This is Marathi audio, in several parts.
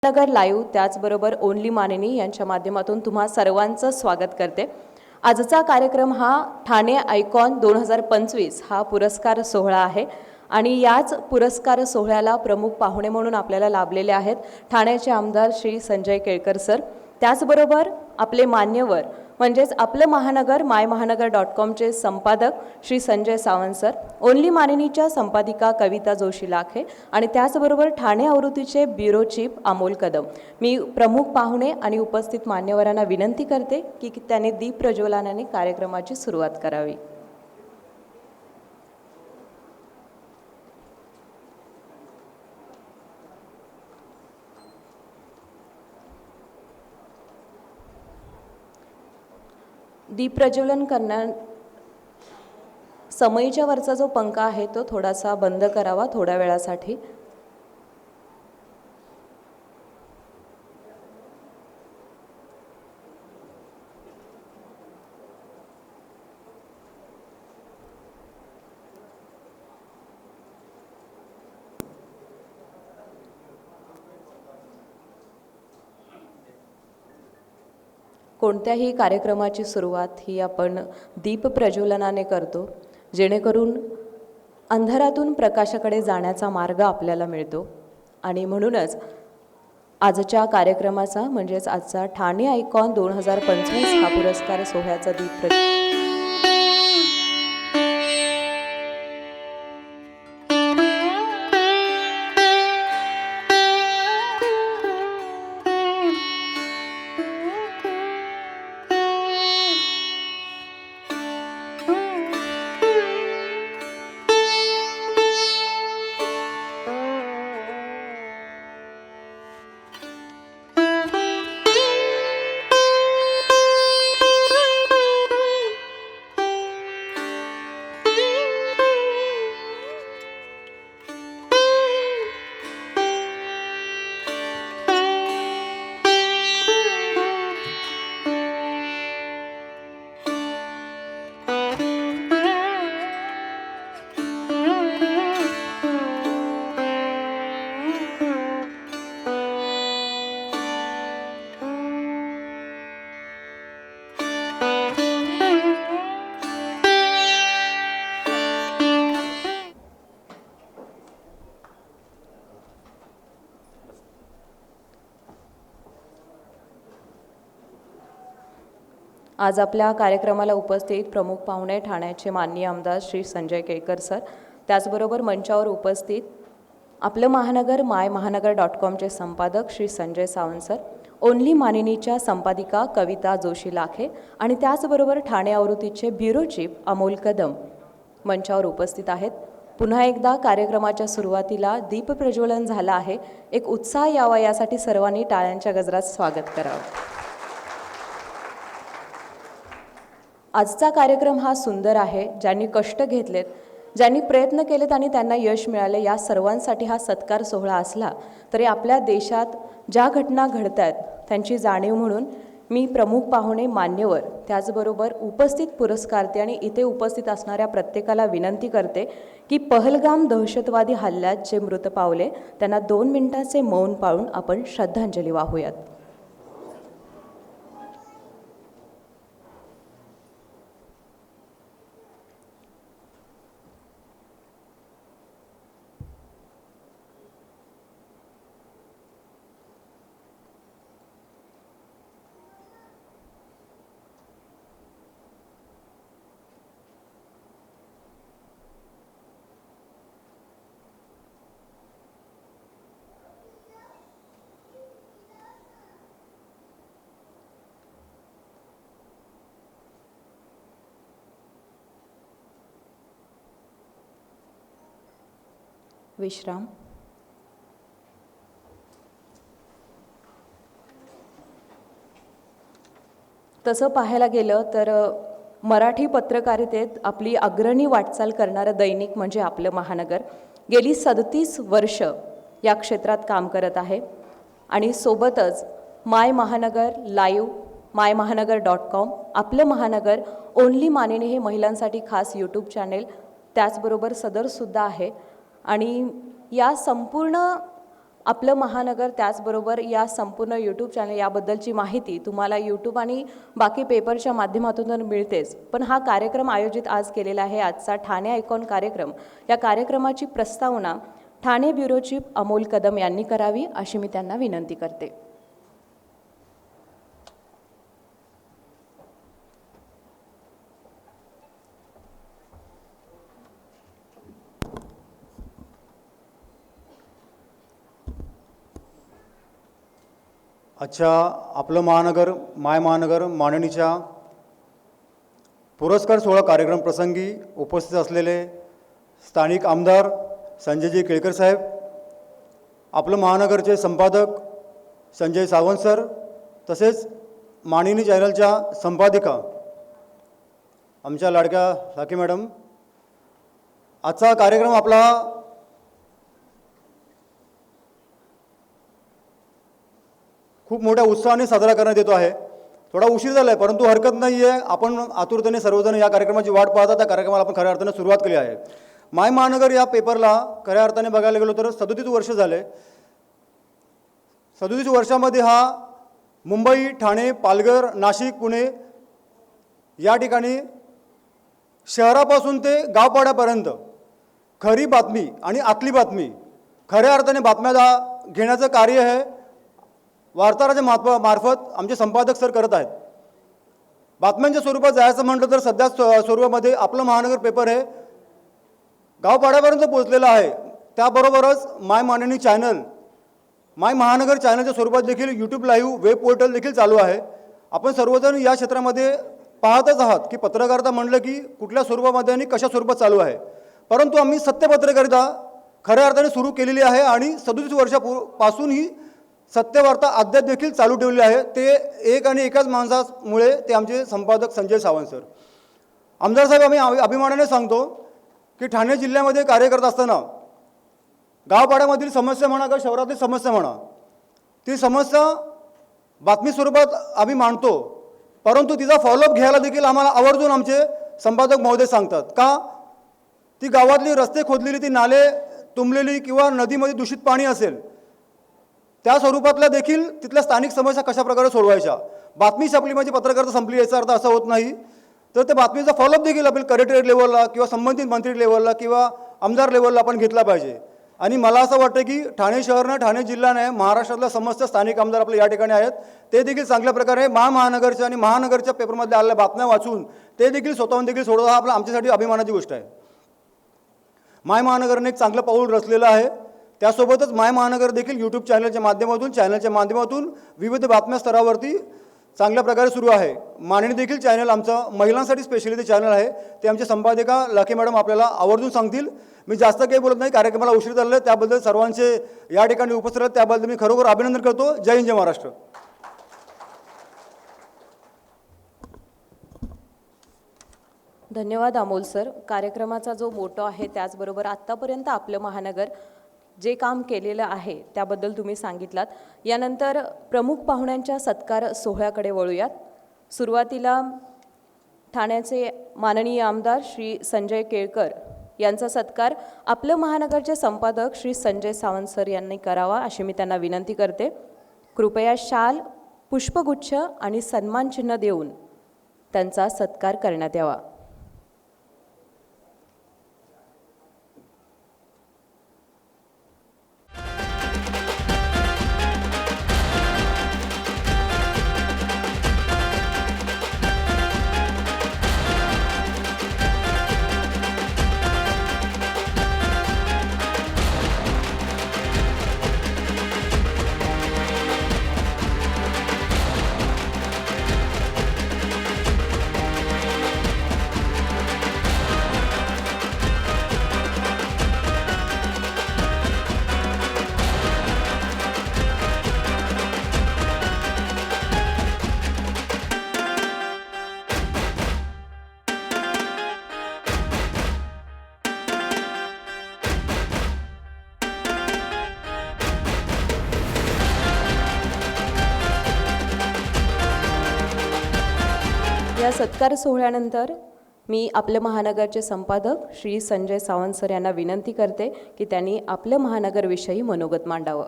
नगर लाईव्ह त्याचबरोबर ओनली मानिनी यांच्या माध्यमातून तुम्हा सर्वांचं स्वागत करते। आजचा कार्यक्रम हा ठाणे आयकॉन 2025 हा पुरस्कार सोहळा आहे आणि याच पुरस्कार सोहळ्याला प्रमुख पाहुणे म्हणून आपल्याला लाभलेले आहेत ठाण्याचे आमदार श्री संजय केळकर सर। त्याचबरोबर आपले मान्यवर म्हणजेच आपलं महानगर मायमहानगर.com चे संपादक श्री संजय सावंत सर, ओनली मानिनीच्या संपादिका कविता जोशी लाखे आणि त्याचबरोबर ठाणे आवृत्तीचे ब्युरो चीफ अमोल कदम। मी प्रमुख पाहुणे आणि उपस्थित मान्यवरांना विनंती करते की त्याने दीप प्रज्वलनाने कार्यक्रमाची सुरुवात करावी। दीप प्रज्वलन करण्या समईच्या वरचा जो पंखा आहे तो थोडासा बंद करावा थोड्या वेळासाठी। कोणत्याही कार्यक्रमाची सुरुवात ही आपण दीप प्रज्वलनाने करतो, जेणेकरून अंधारातून प्रकाशाकडे जाण्याचा मार्ग आपल्याला मिळतो। आणि म्हणूनच आजच्या कार्यक्रमाचा म्हणजेच आजचा ठाणे आयकॉन 2025 हा पुरस्कार सोहळ्याचा दीप आज आपल्या कार्यक्रमाला उपस्थित प्रमुख पाहुणे ठाण्याचे माननीय आमदार श्री संजय केळकर सर, त्याचबरोबर मंचावर उपस्थित आपलं महानगर मायमहानगर.com चे संपादक श्री संजय सावंत सर, ओनली मानिनीच्या संपादिका कविता जोशी लाखे आणि त्याचबरोबर ठाणे आवृत्तीचे ब्युरो चीफ अमोल कदम मंचावर उपस्थित आहेत। पुन्हा एकदा कार्यक्रमाच्या सुरुवातीला दीप प्रज्वलन झाला आहे, एक उत्साह यावा यासाठी सर्वांनी टाळ्यांच्या गजरात स्वागत करावं। आजचा कार्यक्रम हा सुंदर आहे, ज्यांनी कष्ट घेतलेत, ज्यांनी प्रयत्न केलेत आणि त्यांना यश मिळाले, या सर्वांसाठी हा सत्कार सोहळा असला तरी आपल्या देशात ज्या घटना घडतात त्यांची जाणीव म्हणून मी प्रमुख पाहुणे मान्यवर त्याचबरोबर उपस्थित पुरस्कारते आणि इथे उपस्थित असणाऱ्या प्रत्येकाला विनंती करते की पहलगाम दहशतवादी हल्ल्यात जे मृत पावले त्यांना 2 मिनिटांचे मौन पाळून आपण श्रद्धांजली वाहूयात। विश्राम। तसं पाहायला गेलं तर मराठी पत्रकारितेत आपली अग्रणी वाटचाल करणारं दैनिक म्हणजे आपलं महानगर गेली 37 वर्ष या क्षेत्रात काम करत आहे आणि सोबतच माय महानगर लाईव्ह मायमहानगर.com आपलं महानगर ओनली मानिनी हे महिलांसाठी खास यूट्यूब चॅनेल त्याचबरोबर सदरसुद्धा आहे आणि या संपूर्ण आपलं महानगर त्याचबरोबर या संपूर्ण यूट्यूब चॅनल याबद्दलची माहिती तुम्हाला यूट्यूब आणि बाकी पेपरच्या माध्यमातून तर मिळतेच, पण हा कार्यक्रम आयोजित आज केलेला आहे आजचा ठाणे आयकॉन कार्यक्रम. या कार्यक्रमाची प्रस्तावना ठाणे ब्युरो चीफ अमोल कदम यांनी करावी अशी मी त्यांना विनंती करते. अच्छा, आपलं महानगर माय महानगर मांडणीच्या पुरस्कार सोहळा कार्यक्रम प्रसंगी उपस्थित असलेले स्थानिक आमदार संजयजी केळकर साहेब, आपलं महानगरचे संपादक संजय सावंत सर, तसेच मांडणी चॅनलच्या संपादिका आमच्या लाडक्या साकी मॅडम. आजचा कार्यक्रम आपला खूप मोठ्या उत्साहाने साजरा करण्यात येतो आहे. थोडा उशीर झाला आहे, परंतु हरकत नाही आहे. आपण आतुरतेने सर्वजण या कार्यक्रमाची वाट पाहता. त्या कार्यक्रमाला आपण खऱ्या अर्थाने सुरुवात केली आहे. माय महानगर या पेपरला खऱ्या अर्थाने बघायला गेलो तर 37 वर्ष झाले. 37 वर्षामध्ये हा मुंबई, ठाणे, पालघर, नाशिक, पुणे या ठिकाणी शहरापासून ते गावपाड्यापर्यंत खरी बातमी आणि आतली बातमी खऱ्या अर्थाने बातम्या घेण्याचं कार्य हे वार्ताहराच्या मार्फत आमचे संपादक सर करत आहेत. बातम्यांच्या स्वरूपात जायचं म्हटलं तर सध्या स्वरूपामध्ये आपलं महानगर पेपर हे गावपाड्यापर्यंत पोहोचलेलं आहे. त्याबरोबरच माय मांडणी चॅनल, माय महानगर चॅनलच्या स्वरूपात देखील यूट्यूब लाईव्ह वेब पोर्टल देखील चालू आहे. आपण सर्वजण या क्षेत्रामध्ये पाहतच आहात की पत्रकारिता म्हणलं की कुठल्या स्वरूपामध्ये आणि कशा स्वरूपात चालू आहे. परंतु आम्ही सत्यपत्रकारिता खऱ्या अर्थाने सुरू केलेली आहे आणि 37 वर्षापासून ही सत्यवार्ता अद्याप देखील चालू ठेवली आहे. ते एक आणि एकाच माणसामुळे ते आमचे संपादक संजय सावंत सर. आमदार साहेब, आम्ही अभिमानाने सांगतो की ठाणे जिल्ह्यामध्ये कार्य करत असताना गावपाड्यामधील समस्या म्हणा किंवा शहरातील समस्या म्हणा, ती समस्या बातमी स्वरूपात आम्ही मांडतो, परंतु तिचा फॉलोअप घ्यायला देखील आम्हाला आवर्जून आमचे संपादक महोदय सांगतात. का? ती गावातली रस्ते खोदलेली, ती नाले तुंबलेली किंवा नदीमध्ये दूषित पाणी असेल, त्या स्वरूपातल्या देखील तिथल्या स्थानिक समस्या कशा प्रकारे सोडवायच्या. बातमी छापली म्हणजे पत्रकारिता संपली याचा अर्थ असा होत नाही. तर त्या बातमीचा फॉलोअप देखील आपण कलेक्टरेट लेवलला किंवा संबंधित मंत्री लेवलला किंवा आमदार लेवलला आपण घेतला पाहिजे. आणि मला असं वाटतं की ठाणे शहरनं, ठाणे जिल्ह्याने महाराष्ट्रातल्या समस्त स्थानिक आमदार आपले या ठिकाणी आहेत. ते देखील चांगल्या प्रकारे महानगरच्या आणि महानगरच्या पेपरमध्ये आलेल्या बातम्या वाचून ते देखील स्वतःहून देखील सोडवणं हा आपला आमच्यासाठी अभिमानाची गोष्ट आहे. माय महानगरने एक चांगलं पाऊल रचलेलं आहे. त्यासोबतच माय महानगर देखील यूट्यूब चॅनलच्या माध्यमातून विविध बातम्या स्तरावरती चांगल्या प्रकारे सुरू आहे. मांडणी देखील चॅनल आमचं महिलांसाठी स्पेशली ते चॅनल आहे. ते आमचे संपादिका लाखे मॅडम आपल्याला आवर्जून सांगतील. मी जास्त काही बोलत नाही, कार्यक्रमाला उशीर झालेला आहे. त्याबद्दल सर्वांचे या ठिकाणी उपस्थित आहेत त्याबद्दल मी खरोखर अभिनंदन करतो. जय हिंद, जय महाराष्ट्र. धन्यवाद अमोल सर. कार्यक्रमाचा जो मोटो आहे त्याचबरोबर आत्तापर्यंत आपलं महानगर जे काम केलेलं आहे त्याबद्दल तुम्ही सांगितलात. यानंतर प्रमुख पाहुण्यांच्या सत्कार सोहळ्याकडे वळूयात. सुरुवातीला ठाण्याचे माननीय आमदार श्री संजय केळकर यांचा सत्कार आपलं महानगरचे संपादक श्री संजय सावंत सर यांनी करावा अशी मी त्यांना विनंती करते. कृपया शाल, पुष्पगुच्छ आणि सन्मानचिन्ह देऊन त्यांचा सत्कार करण्यात यावा. या सत्कार सोहळ्यानंतर मी आपलं महानगरचे संपादक श्री संजय सावंत सर यांना विनंती करते की त्यांनी आपलं महानगरविषयी मनोगत मांडावं.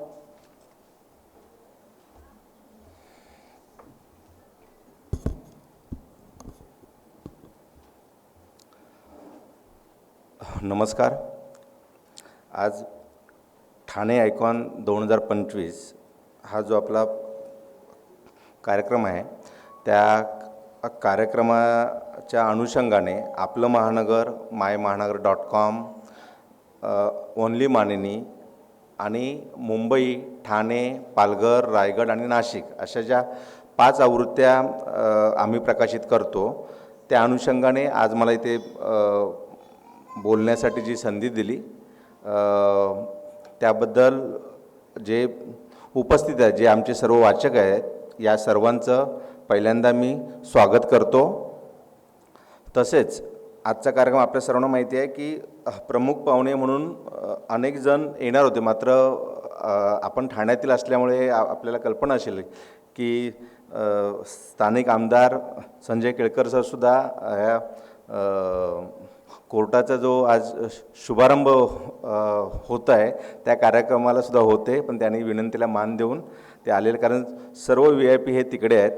नमस्कार. आज ठाणे आयकॉन 2025 हा जो आपला कार्यक्रम आहे, त्या कार्यक्रमाच्या अनुषंगाने आपलं महानगर, मायमहानगर.com, ओनली मानिनी आणि मुंबई, ठाणे, पालघर, रायगड आणि नाशिक अशा ज्या 5 आवृत्त्या आम्ही प्रकाशित करतो, त्या अनुषंगाने आज मला इथे बोलण्यासाठी जी संधी दिली त्याबद्दल जे उपस्थित आहेत, जे आमचे सर्व वाचक आहेत, या सर्वांचं पहिल्यांदा मी स्वागत करतो. तसेच आजचा कार्यक्रम आपल्या सर्वांना माहिती आहे की प्रमुख पाहुणे म्हणून अनेक जण येणार होते, मात्र आपण ठाण्यातील असल्यामुळे आपल्याला कल्पना असेल की स्थानिक आमदार संजय केळकर सर सुद्धा ह्या कोर्टाचा जो आज शुभारंभ होत आहे त्या कार्यक्रमाला सुद्धा होते, पण त्यांनी विनंतीला मान देऊन ते आलेले, कारण सर्व VIP हे तिकडे आहेत.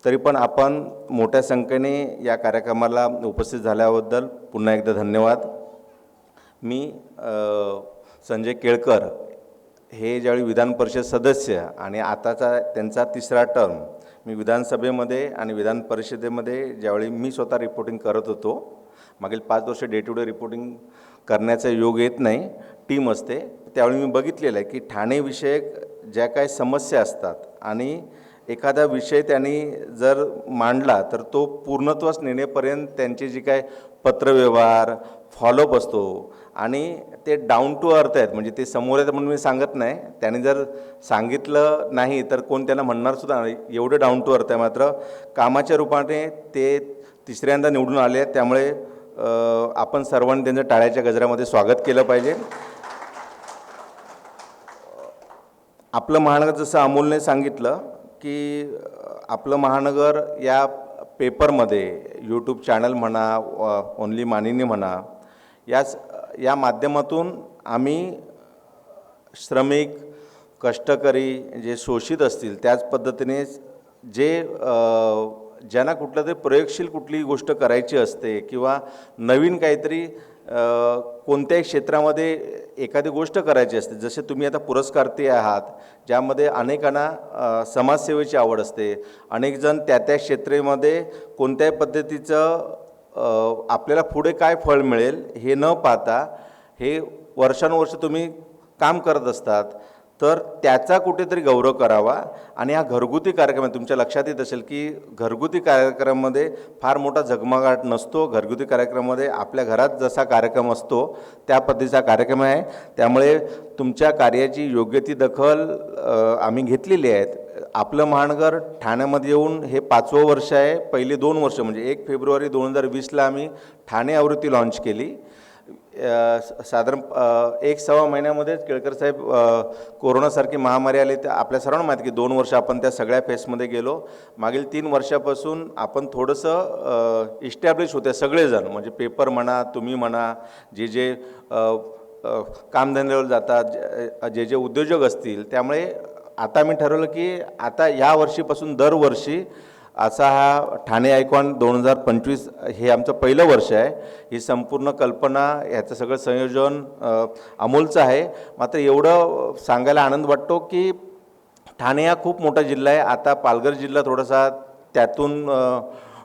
तरी पण आपण मोठ्या संख्येने या कार्यक्रमाला उपस्थित झाल्याबद्दल पुन्हा एकदा धन्यवाद. मी संजय केळकर हे ज्यावेळी विधान परिषद सदस्य आणि आताचा त्यांचा 3रा टर्म, मी विधानसभेमध्ये आणि विधान परिषदेमध्ये ज्यावेळी मी स्वतः रिपोर्टिंग करत होतो, मागील 5 वर्ष डे टू डे रिपोर्टिंग करण्याचा योग येत नाही, टीम असते, त्यावेळी मी बघितलेलं आहे की ठाणेविषयक ज्या काही समस्या असतात आणि एखादा विषय त्यांनी जर मांडला तर तो पूर्णत्वास नेण्यापर्यंत त्यांची जी काय पत्रव्यवहार फॉलोअप असतो आणि ते डाऊन टू अर्थ आहेत, म्हणजे ते समोर आहेत म्हणून मी सांगत नाही, त्यांनी जर सांगितलं नाही तर कोण त्यांना म्हणणारसुद्धा नाही, एवढं डाऊन टू अर्थ आहे. मात्र कामाच्या रूपाने ते 3ऱ्यांदा निवडून आले आहेत, त्यामुळे आपण सर्वांनी त्यांचं टाळ्याच्या गजरामध्ये स्वागत केलं पाहिजे. आपलं महानगर, जसं अमोलने सांगितलं की आपलं महानगर या पेपरमध्ये, यूट्यूब चॅनल म्हणा, ओनली मानिनी म्हणा, या माध्यमातून आम्ही श्रमिक, कष्टकरी, जे शोषित असतील, त्याच पद्धतीने जे ज्यांना कुठलं तरी प्रयोगशील कुठली गोष्ट करायची असते किंवा नवीन काहीतरी कोणत्याही क्षेत्रामध्ये एखादी गोष्ट करायची असते, जसे तुम्ही आता पुरस्कारते आहात, ज्यामध्ये अनेकांना समाजसेवेची आवड असते, अनेक जण त्या क्षेत्रामध्ये कोणत्याही पद्धतीचं आपल्याला पुढे काय फळ मिळेल हे न पाहता हे वर्षानुवर्ष तुम्ही काम करत असतात, तर त्याचा कुठेतरी गौरव करावा. आणि हा घरगुती कार्यक्रम आहे, तुमच्या लक्षात येत असेल की घरगुती कार्यक्रमामध्ये फार मोठा झगमगाट नसतो. घरगुती कार्यक्रमामध्ये आपल्या घरात जसा कार्यक्रम असतो त्या पद्धतीचा कार्यक्रम आहे, त्यामुळे तुमच्या कार्याची योग्य ती दखल आम्ही घेतलेली आहेत. आपलं महानगर ठाण्यामध्ये येऊन हे 5वं वर्ष आहे. पहिली 2 वर्ष म्हणजे 1 फेब्रुवारी 2020ला आम्ही ठाणे आवृत्ती लॉन्च केली. साधारण 1-1.25 महिन्यामध्येच केळकर साहेब कोरोनासारखी महामारी आली, तर आपल्या सर्वांना माहिती की 2 वर्ष आपण त्या सगळ्या फेसमध्ये गेलो. मागील 3 वर्षापासून आपण थोडंसं इस्टॅब्लिश होते सगळेजण, म्हणजे पेपर म्हणा, तुम्ही म्हणा, जे कामधंद्यावर जातात, जे उद्योजक असतील. त्यामुळे आता मी ठरवलं की आता ह्या वर्षीपासून दरवर्षी असा हा ठाणे आयकॉन 2025 हे आमचं पहिलं वर्ष आहे. ही संपूर्ण कल्पना, ह्याचं सगळं संयोजन अमोलचं आहे. मात्र एवढं सांगायला आनंद वाटतो की ठाणे हा खूप मोठा जिल्हा आहे. आता पालघर जिल्हा थोडासा त्यातून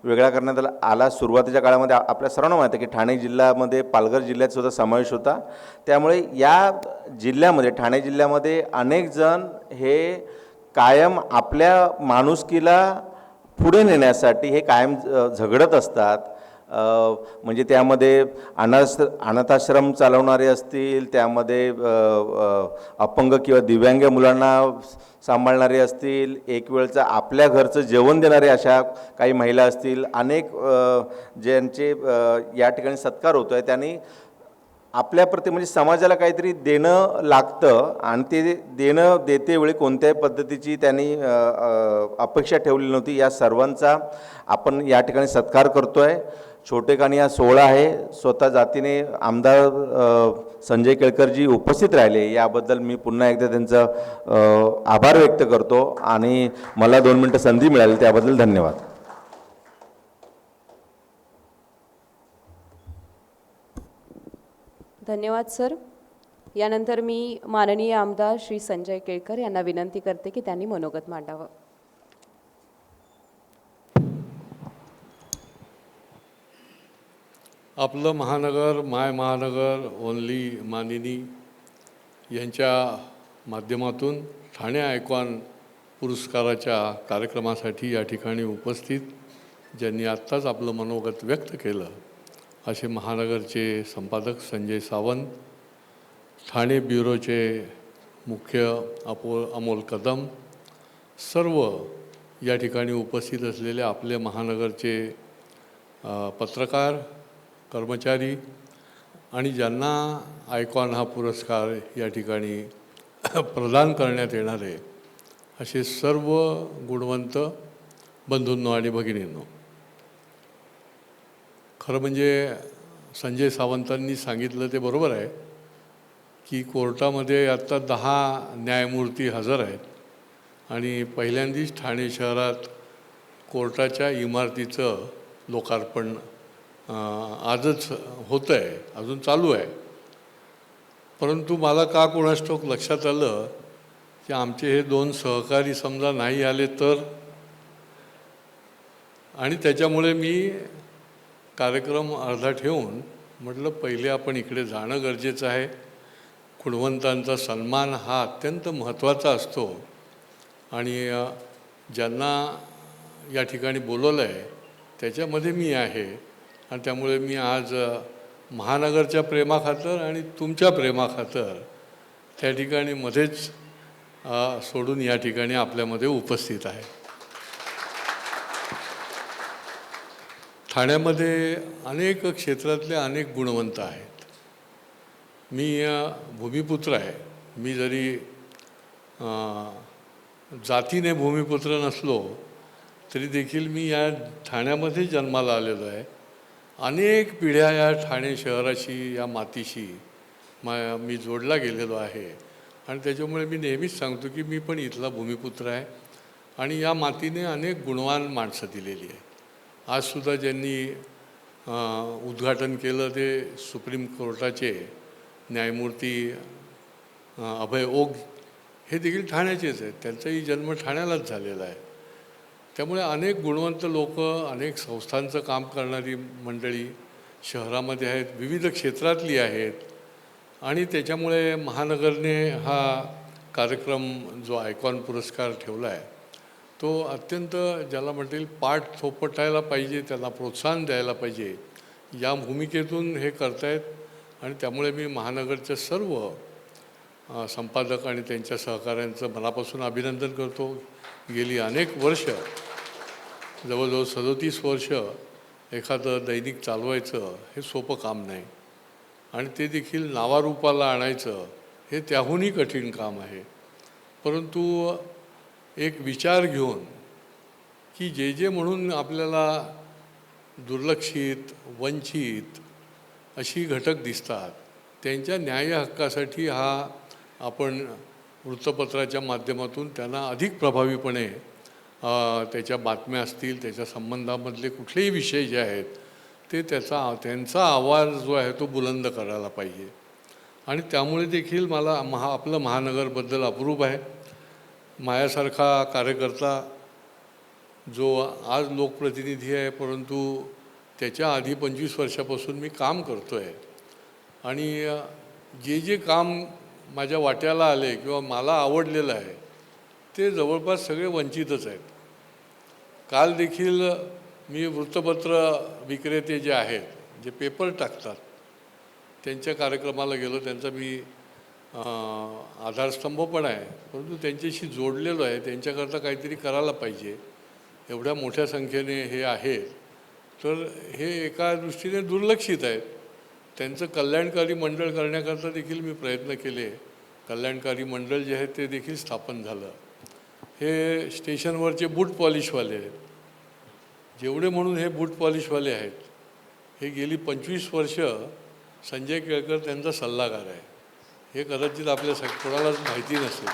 वेगळा करण्यात आला. सुरुवातीच्या काळामध्ये आपल्या सर्वांना माहिती आहे की ठाणे जिल्ह्यामध्ये पालघर जिल्ह्यात सुद्धा समावेश होता. त्यामुळे या जिल्ह्यामध्ये, ठाणे जिल्ह्यामध्ये अनेक जण हे कायम आपल्या माणुसकीला पुढे नेण्यासाठी हे कायम झगडत असतात. म्हणजे त्यामध्ये अनाथाश्रम चालवणारे असतील, त्यामध्ये अपंग किंवा दिव्यांग मुलांना सांभाळणारे असतील, एक वेळचं आपल्या घरचं जेवण देणारे अशा काही महिला असतील, अनेक ज्यांचे या ठिकाणी सत्कार होतो आहे, त्यांनी आपल्याप्रती म्हणजे समाजाला काहीतरी देणं लागतं आणि ते देणं देतेवेळी कोणत्याही पद्धतीची त्यांनी अपेक्षा ठेवली नव्हती. या सर्वांचा आपण या ठिकाणी सत्कार करतो आहे. छोटेखानी हा सोहळा आहे. स्वतः जातीने आमदार संजय केळकरजी उपस्थित राहिले, याबद्दल मी पुन्हा एकदा त्यांचं आभार व्यक्त करतो आणि मला 2 मिनिटं संधी मिळाली त्याबद्दल धन्यवाद. धन्यवाद सर. यानंतर मी माननीय आमदार श्री संजय केळकर यांना विनंती करते की त्यांनी मनोगत मांडावं. आपलं महानगर माय महानगर ओनली मानिनी यांच्या माध्यमातून ठाणे आयकॉन पुरस्काराच्या कार्यक्रमासाठी या ठिकाणी उपस्थित ज्यांनी आत्ताच आपलं मनोगत व्यक्त केलं असे महानगरचे संपादक संजय सावंत, ठाणे ब्युरोचे मुख्य अमोल कदम, सर्व या ठिकाणी उपस्थित असलेले आपले महानगरचे पत्रकार कर्मचारी आणि ज्यांना आयकॉन हा पुरस्कार या ठिकाणी प्रदान करण्यात येणार आहे असे सर्व गुणवंत बंधूंनो आणि भगिनींनो, खरं म्हणजे संजय सावंतांनी सांगितलं ते बरोबर आहे की कोर्टामध्ये आत्ता 10 न्यायमूर्ती हजर आहेत आणि पहिल्यांदाच ठाणे शहरात कोर्टाच्या इमारतीचं लोकार्पण आजच होतं आहे, अजून चालू आहे. परंतु मला का कोणास ठाऊक लक्षात आलं की आमचे हे 2 सहकारी समजा नाही आले तर, आणि त्याच्यामुळे मी कार्यक्रम अर्धा ठेवून म्हटलं पहिले आपण इकडे जाणं गरजेचं आहे. गुणवंतांचा सन्मान हा अत्यंत महत्त्वाचा असतो आणि ज्यांना या ठिकाणी बोलवलं आहे त्याच्यामध्ये मी आहे आणि त्यामुळे मी आज महानगरच्या प्रेमाखातर आणि तुमच्या प्रेमाखातर त्या ठिकाणी मध्येच सोडून या ठिकाणी आपल्यामध्ये उपस्थित आहे. ठाण्यामध्ये अनेक क्षेत्रातले अनेक गुणवंत आहेत. मी भूमिपुत्र आहे. मी जरी जातीने भूमिपुत्र नसलो तरी देखील मी या ठाण्यामध्ये जन्माला आलेलो आहे. अनेक पिढ्या या ठाणे शहराशी या मातीशी मी जोडला गेलेलो आहे आणि त्याच्यामुळे मी नेहमीच सांगतो की मी पण इथला भूमिपुत्र आहे आणि या मातीने अनेक गुणवान माणसं दिलेली आहे. आजसुद्धा ज्यांनी उद्घाटन केलं ते सुप्रीम कोर्टाचे न्यायमूर्ती अभय ओक हे देखील ठाण्याचेच आहेत. त्यांचाही जन्म ठाण्यालाच झालेला आहे. त्यामुळे अनेक गुणवंत लोक, अनेक संस्थांचं काम करणारी मंडळी शहरामध्ये आहेत, विविध क्षेत्रातली आहेत आणि त्याच्यामुळे महानगरने हा कार्यक्रम जो आयकॉन पुरस्कार ठेवला आहे तो अत्यंत ज्याला म्हणता येईल पाठ थोपटायला पाहिजे, त्यांना प्रोत्साहन द्यायला पाहिजे या भूमिकेतून हे करतायत आणि त्यामुळे मी महानगरचे सर्व संपादक आणि त्यांच्या सहकाऱ्यांचं मनापासून अभिनंदन करतो. गेली अनेक वर्ष, जवळजवळ 37 वर्ष एखादं दैनिक चालवायचं हे सोपं काम नाही आणि ते देखील नावारूपाला आणायचं हे त्याहूनही कठीण काम आहे. परंतु एक विचार घेऊन की जे म्हणून आपल्याला दुर्लक्षित, वंचित अशी घटक दिसतात त्यांच्या न्याय हक्कासाठी हा आपण वृत्तपत्राच्या माध्यमातून त्यांना अधिक प्रभावीपणे त्याच्या बातम्या असतील, त्याच्या संबंधामधले कुठलेही विषय जे आहेत ते त्यांचा आवाज जो आहे तो बुलंद करायला पाहिजे आणि त्यामुळे देखील मला आपलं महानगरबद्दल अप्रूप आहे. माझ्यासारखा कार्यकर्ता जो आज लोकप्रतिनिधी आहे परंतु त्याच्या आधी 25 वर्षापासून मी काम करतो आहे आणि जे काम माझ्या वाट्याला आले किंवा मला आवडलेलं आहे ते जवळपास सगळे वंचितच आहेत. काल देखील मी वृत्तपत्र विक्रेते जे आहेत, जे पेपर टाकतात त्यांच्या कार्यक्रमाला गेलो. त्यांचा मी आधारस्तंभ पण आहे परंतु त्यांच्याशी जोडलेलो आहे. त्यांच्याकरता काहीतरी करायला पाहिजे. एवढ्या मोठ्या संख्येने हे आहे तर हे एका दृष्टीने दुर्लक्षित आहेत. त्यांचं कल्याणकारी मंडळ करण्याकरता देखील मी प्रयत्न केले. कल्याणकारी मंडळ जे आहे ते देखील स्थापन झालं. हे स्टेशनवरचे बूट पॉलिशवाले आहेत. जेवढे म्हणून हे बूट पॉलिशवाले आहेत हे गेली 25 वर्ष संजय केळकर त्यांचा सल्लागार आहे. हे कदाचित आपल्या कोणालाच माहिती नसेल.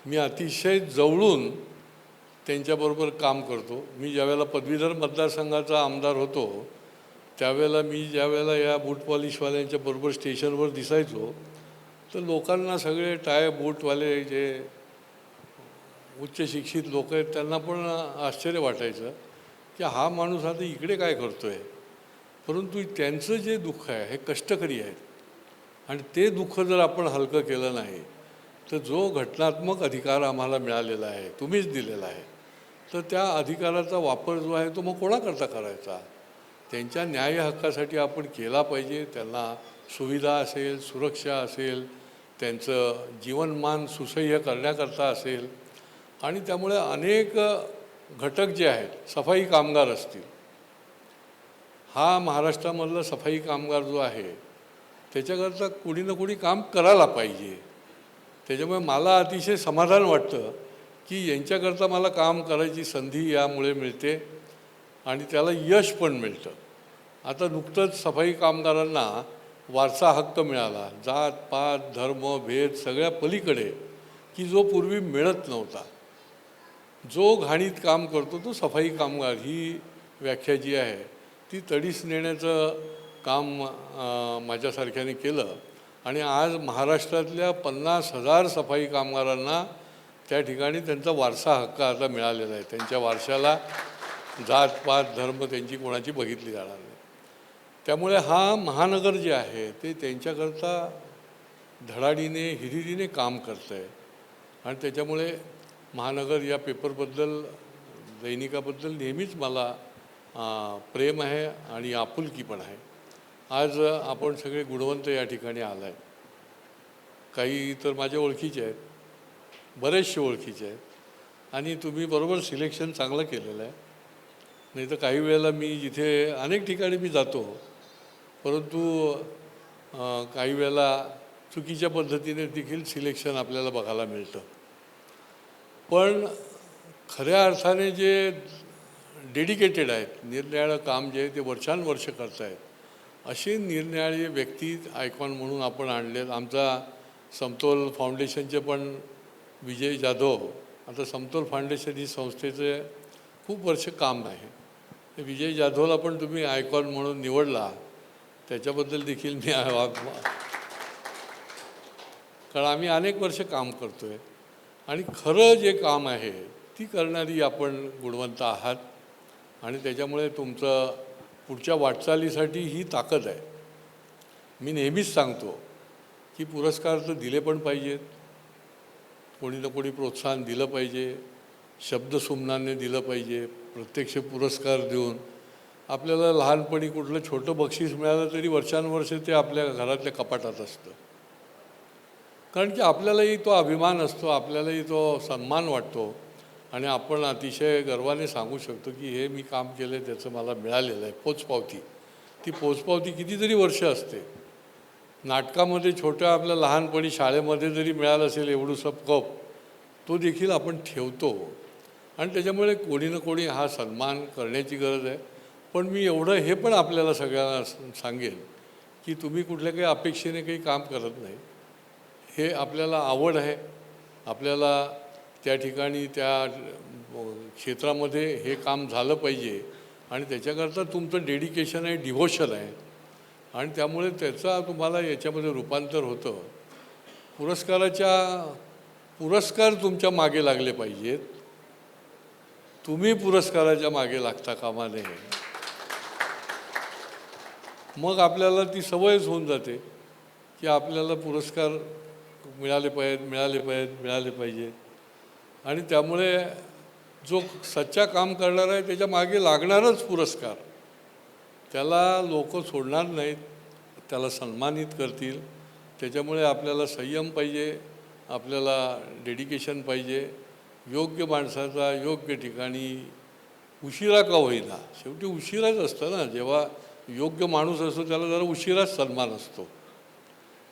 मी अतिशय जवळून त्यांच्याबरोबर काम करतो. मी ज्यावेळेला पदवीधर मतदारसंघाचा आमदार होतो त्यावेळेला मी ज्यावेळेला या बूट पॉलिशवाल्यांच्या बरोबर स्टेशनवर दिसायचो तर लोकांना सगळे बूटवाले जे उच्च शिक्षित लोक आहेत त्यांना पण आश्चर्य वाटायचं की हा माणूस आता इकडे काय करतो आहे. परंतु त्यांचं जे दुःख आहे हे कष्टकरी आहेत आणि ते दुःख जर आपण हलकं केलं नाही तर जो घटनात्मक अधिकार आम्हाला मिळालेला आहे, तुम्हीच दिलेला आहे, तर त्या अधिकाराचा वापर जो आहे तो मग कोणाकरता करायचा. त्यांच्या न्याय हक्कासाठी आपण केला पाहिजे. त्यांना सुविधा असेल, सुरक्षा असेल, त्यांचं जीवनमान सुसह्य करण्याकरता असेल. आणि त्यामुळे अनेक घटक जे आहेत, सफाई कामगार असतील, हा महाराष्ट्रामधला सफाई कामगार जो आहे त्याच्याकरता कुणी ना कुणी काम करायला पाहिजे. त्याच्यामुळे मला अतिशय समाधान वाटतं की यांच्याकरता मला काम करायची संधी यामुळे मिळते आणि त्याला यश पण मिळतं. आता नुकतंच सफाई कामगारांना वारसा हक्क मिळाला, जात पात धर्म भेद सगळ्या पलीकडे, की जो पूर्वी मिळत नव्हता. जो घाणीत काम करतो तो सफाई कामगार ही व्याख्या जी आहे ती तडीस नेण्याचं काम माझ्यासारख्याने केलं आणि आज महाराष्ट्रातल्या 50,000 सफाई कामगारांना त्या ठिकाणी त्यांचा वारसा हक्क आता मिळालेला आहे. त्यांच्या वारशाला जातपात धर्म त्यांची कोणाची बघितली जाणार नाही. त्यामुळे हा महानगर जे आहे ते त्यांच्याकरता धडाडीने हिरिरीने काम करतं आहे आणि त्याच्यामुळे महानगर या पेपरबद्दल, दैनिकाबद्दल नेहमीच मला प्रेम आहे आणि आपुलकी पण आहे. आज आपण सगळे गुणवंत या ठिकाणी आला आहे. काही तर माझ्या ओळखीचे आहेत, बरेचसे ओळखीचे आहेत आणि तुम्ही बरोबर सिलेक्शन चांगलं केलेलं आहे. नाही तर काही वेळेला मी जिथे अनेक ठिकाणी मी जातो परंतु काही वेळेला चुकीच्या पद्धतीने देखील सिलेक्शन आपल्याला बघायला मिळतं. पण खऱ्या अर्थाने जे डेडिकेटेड आहेत, निरनिराळं काम जे आहे ते वर्षानुवर्ष करत आहेत, असे निरनिराळे व्यक्ती आयकॉन म्हणून आपण आणलेत. आमचा समतोल फाउंडेशनचे पण विजय जाधव, आता समतोल फाउंडेशन ही संस्थेचे खूप वर्ष काम आहे. विजय जाधवला पण तुम्ही आयकॉन म्हणून निवडला, त्याच्याबद्दल देखील मी कारण आम्ही अनेक वर्ष काम करतो आहे आणि खरं जे काम आहे ती करणारी आपण गुणवंत आहात आणि त्याच्यामुळे तुमचं पुढच्या वाटचालीसाठी ही ताकद आहे. मी नेहमीच सांगतो की पुरस्कार तर दिले पण पाहिजेत, कोणी ना कोणी प्रोत्साहन दिलं पाहिजे, शब्दसुमनाने दिलं पाहिजे. प्रत्यक्ष पुरस्कार देऊन आपल्याला लहानपणी कुठलं छोटं बक्षीस मिळालं तरी वर्षानुवर्ष ते आपल्या घरातल्या कपाटात असतं. कारण की आपल्यालाही तो अभिमान असतो, आपल्यालाही तो सन्मान वाटतो आणि आपण अतिशय गर्वाने सांगू शकतो की हे मी काम केलं आहे त्याचं मला मिळालेलं आहे पोचपावती. ती पोचपावती कितीतरी वर्ष असते. नाटकामध्ये छोट्या आपल्या लहानपणी शाळेमध्ये जरी मिळालं असेल एवढूसा कप, तो देखील आपण ठेवतो आणि त्याच्यामुळे कोणी ना कोणी हा सन्मान करण्याची गरज आहे. पण मी एवढं हे पण आपल्याला सगळ्यांना सांगेन की तुम्ही कुठल्या काही अपेक्षेने काही काम करत नाही. हे आपल्याला आवड आहे, आपल्याला त्या ठिकाणी त्या क्षेत्रामध्ये हे काम झालं पाहिजे आणि त्याच्याकरता तुमचं डेडिकेशन आहे, डिव्होशन आहे आणि त्यामुळे त्याचा तुम्हाला याच्यामध्ये रूपांतर होतं. पुरस्कार तुमच्या मागे लागले पाहिजेत, तुम्ही पुरस्काराच्या मागे लागता कामा नये. मग आपल्याला ती सवयच होऊन जाते की आपल्याला पुरस्कार मिळाले पाहिजे आणि त्यामुळे जो सच्चा काम करणार आहे त्याच्या मागे लागणारच पुरस्कार. त्याला लोक सोडणार नाहीत, त्याला सन्मानित करतील. त्याच्यामुळे आपल्याला संयम पाहिजे, आपल्याला डेडिकेशन पाहिजे. योग्य माणसाचा योग्य ठिकाणी उशिरा का होईना, शेवटी उशिराच असतं ना. जेव्हा योग्य माणूस असतो त्याला जरा उशिराच सन्मान असतो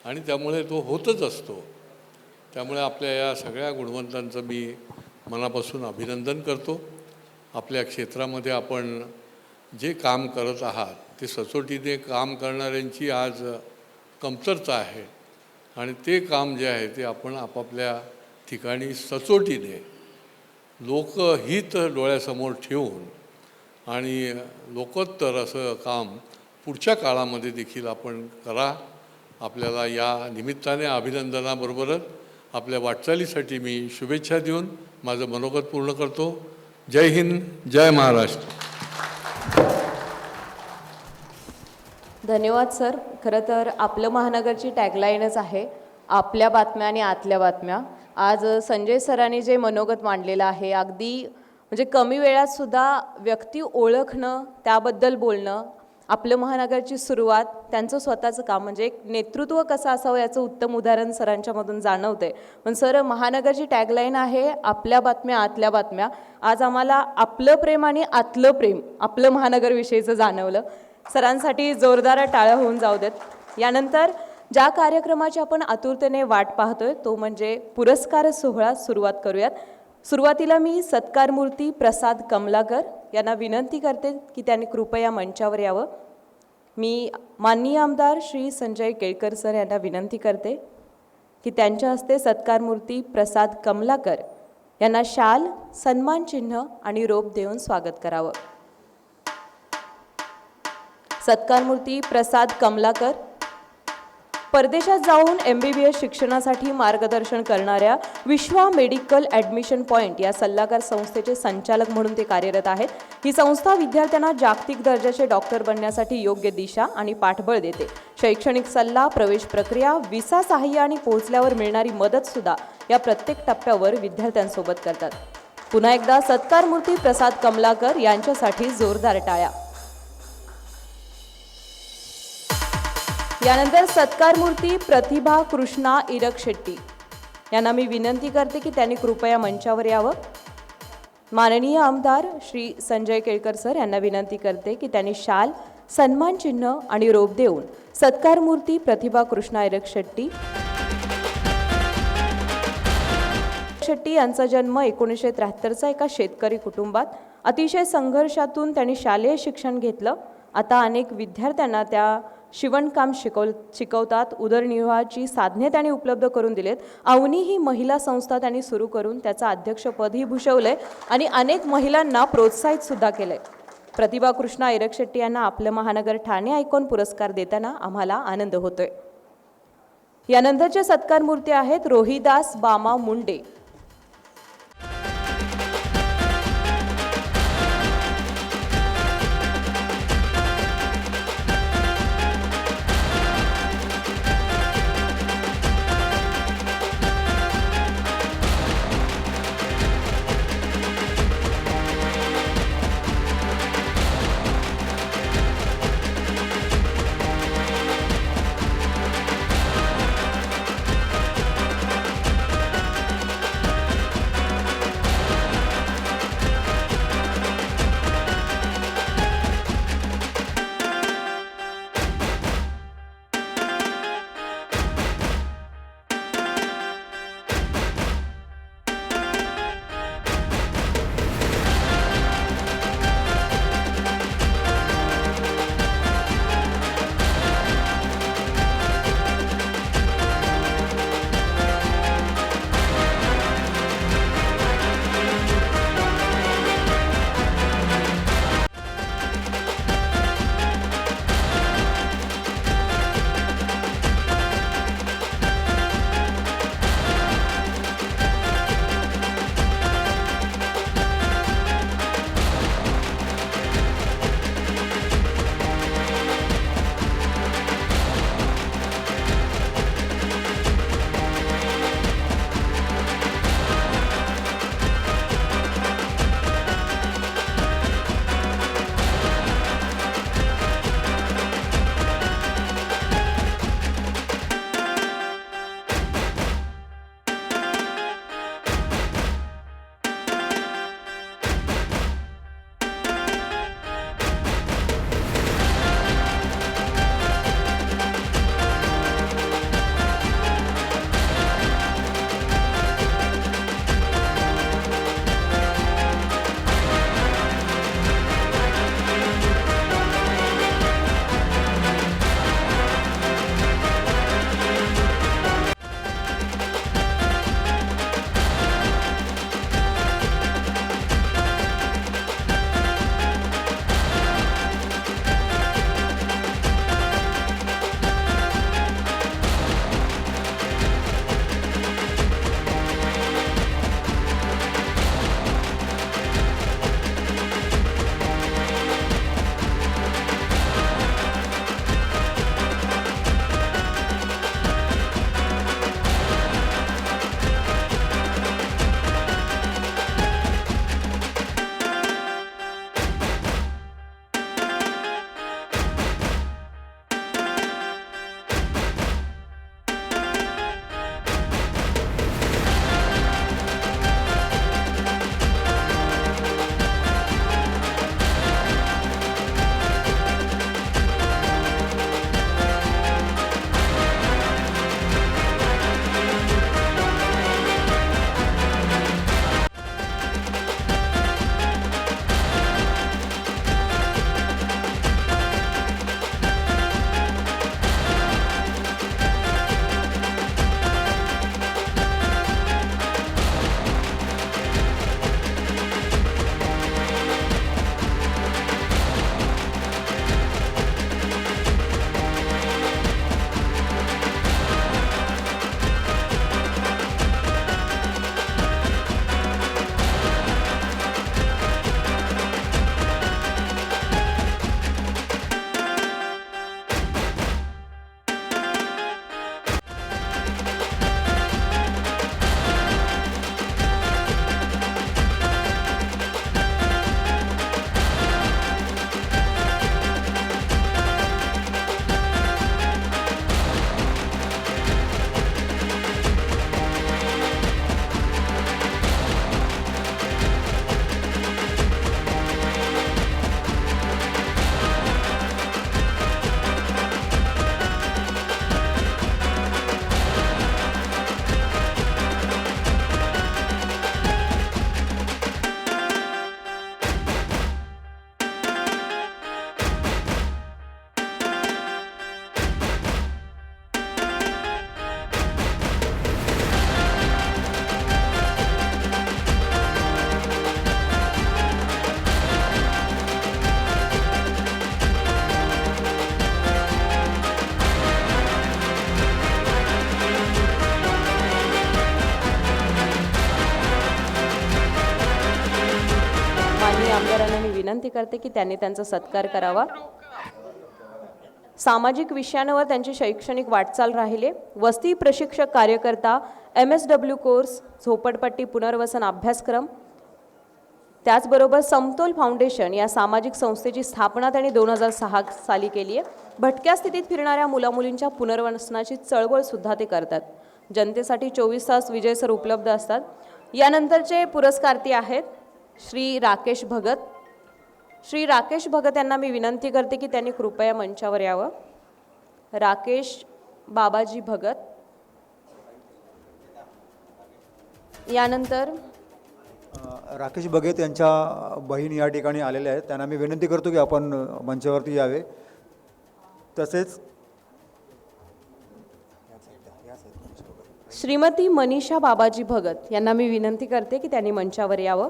आणि त्यामुळे तो होतच असतो. त्यामुळे आपल्या या सगळ्या गुणवंतांचं मी मनापासून अभिनंदन करतो. आपल्या क्षेत्रामध्ये आपण जे काम करत आहात ते सचोटीने काम करणाऱ्यांची आज कमतरता आहे आणि ते काम जे आहे ते आपण आपापल्या ठिकाणी सचोटीने लोकहित डोळ्यासमोर ठेवून आणि लोकोत्तर असं काम पुढच्या काळामध्ये देखील आपण करा. आपल्याला या निमित्ताने अभिनंदनाबरोबरच आपल्या वाटचालीसाठी मी शुभेच्छा देऊन माझं मनोगत पूर्ण करतो. जय हिंद, जय महाराष्ट्र. धन्यवाद सर. खरं तर आपलं महानगरची टॅगलाईनच आहे आपल्या बातम्या आणि आतल्या बातम्या. आज संजय सरांनी जे मनोगत मांडलेलं आहे, अगदी म्हणजे कमी वेळात सुद्धा व्यक्ती ओळखणं, त्याबद्दल बोलणं, आपलं महानगरची सुरुवात, त्यांचं स्वतःचं काम, म्हणजे एक नेतृत्व कसं असावं याचं उत्तम उदाहरण सरांच्यामधून जाणवते. पण सर, महानगरची टॅगलाईन आहे आपल्या बातम्या आतल्या बातम्या. आज आम्हाला आपलं प्रेम आणि आतलं प्रेम आपलं महानगरविषयीचं जाणवलं. सरांसाठी जोरदार टाळ्या होऊन जाऊ देत. यानंतर ज्या कार्यक्रमाची आपण आतुरतेने वाट पाहतोय तो म्हणजे पुरस्कार सोहळा सुरुवात करूयात. सुरुवातीला मी सत्कारमूर्ती प्रसाद कमलाकर यांना विनंती करते की त्यांनी कृपया मंचावर यावं. मी माननीय आमदार श्री संजय केळकर सर यांना विनंती करते की त्यांच्या हस्ते सत्कारमूर्ती प्रसाद कमलाकर यांना शाल, सन्मान चिन्ह आणि रोप देऊन स्वागत करावं. सत्कारमूर्ती प्रसाद कमलाकर परदेशात जाऊन MBBS शिक्षणासाठी मार्गदर्शन करणाऱ्या विश्वा मेडिकल ॲडमिशन पॉईंट या सल्लागार संस्थेचे संचालक म्हणून ते कार्यरत आहेत. ही संस्था विद्यार्थ्यांना जागतिक दर्जाचे डॉक्टर बनण्यासाठी योग्य दिशा आणि पाठबळ देते. शैक्षणिक सल्ला, प्रवेश प्रक्रिया, व्हिसा सहाय्य आणि पोहोचल्यावर मिळणारी मदतसुद्धा या प्रत्येक टप्प्यावर विद्यार्थ्यांसोबत करतात. पुन्हा एकदा सत्कारमूर्ती प्रसाद कमलाकर यांच्यासाठी जोरदार टाळ्या. यानंतर सत्कारमूर्ती प्रतिभा कृष्णा इरक शेट्टी यांना मी विनंती करते की त्यांनी कृपया मंचावर यावं. माननीय आमदार श्री संजय केळकर सर यांना विनंती करते की त्यांनी शाल, सन्मान चिन्ह आणि रोप देऊन सत्कारमूर्ती प्रतिभा कृष्णा इरक शेट्टी यांचा जन्म 1973चा एका शेतकरी कुटुंबात. अतिशय संघर्षातून त्यांनी शालेय शिक्षण घेतलं. आता अनेक विद्यार्थ्यांना त्या शिवणकाम शिकवतात. उदरनिर्वाहाची साधने त्यांनी उपलब्ध करून दिलेत. अवनी ही महिला संस्था त्यांनी सुरू करून त्याचं अध्यक्षपदही भूषवलंय आणि अनेक महिलांना प्रोत्साहित सुद्धा केलंय. प्रतिभा कृष्णा इरक शेट्टी यांना आपलं महानगर ठाणे आयकॉन पुरस्कार देताना आम्हाला आनंद होतोय. यानंतरचे सत्कारमूर्ती आहेत रोहिदास बामा मुंडे. आमदारांना मी विनंती करते की त्यांनी त्यांचा सत्कार करावा. सामाजिक विषयांवर त्यांची शैक्षणिक वाटचाल राहिले. वस्ती प्रशिक्षक कार्यकर्ता, MSW कोर्स, झोपडपट्टी पुनर्वसन अभ्यासक्रम, त्याचबरोबर समतोल फाउंडेशन या सामाजिक संस्थेची स्थापना त्यांनी 2006 साली केली आहे. भटक्या स्थितीत फिरणाऱ्या मुलामुलींच्या पुनर्वसनाची चळवळसुद्धा ते करतात. जनतेसाठी 24 तास विजय सर उपलब्ध असतात. यानंतरचे पुरस्कार्थी आहेत श्री राकेश भगत. श्री राकेश भगत यांना मी विनंती करते की त्यांनी कृपया मंचावर यावं. राकेश बाबाजी भगत. यानंतर राकेश भगत यांच्या बहीण या ठिकाणी आलेल्या आहेत. त्यांना मी विनंती करतो की आपण मंचावरती यावे. तसेच श्रीमती मनीषा बाबाजी भगत यांना मी विनंती करते की त्यांनी मंचावर यावं.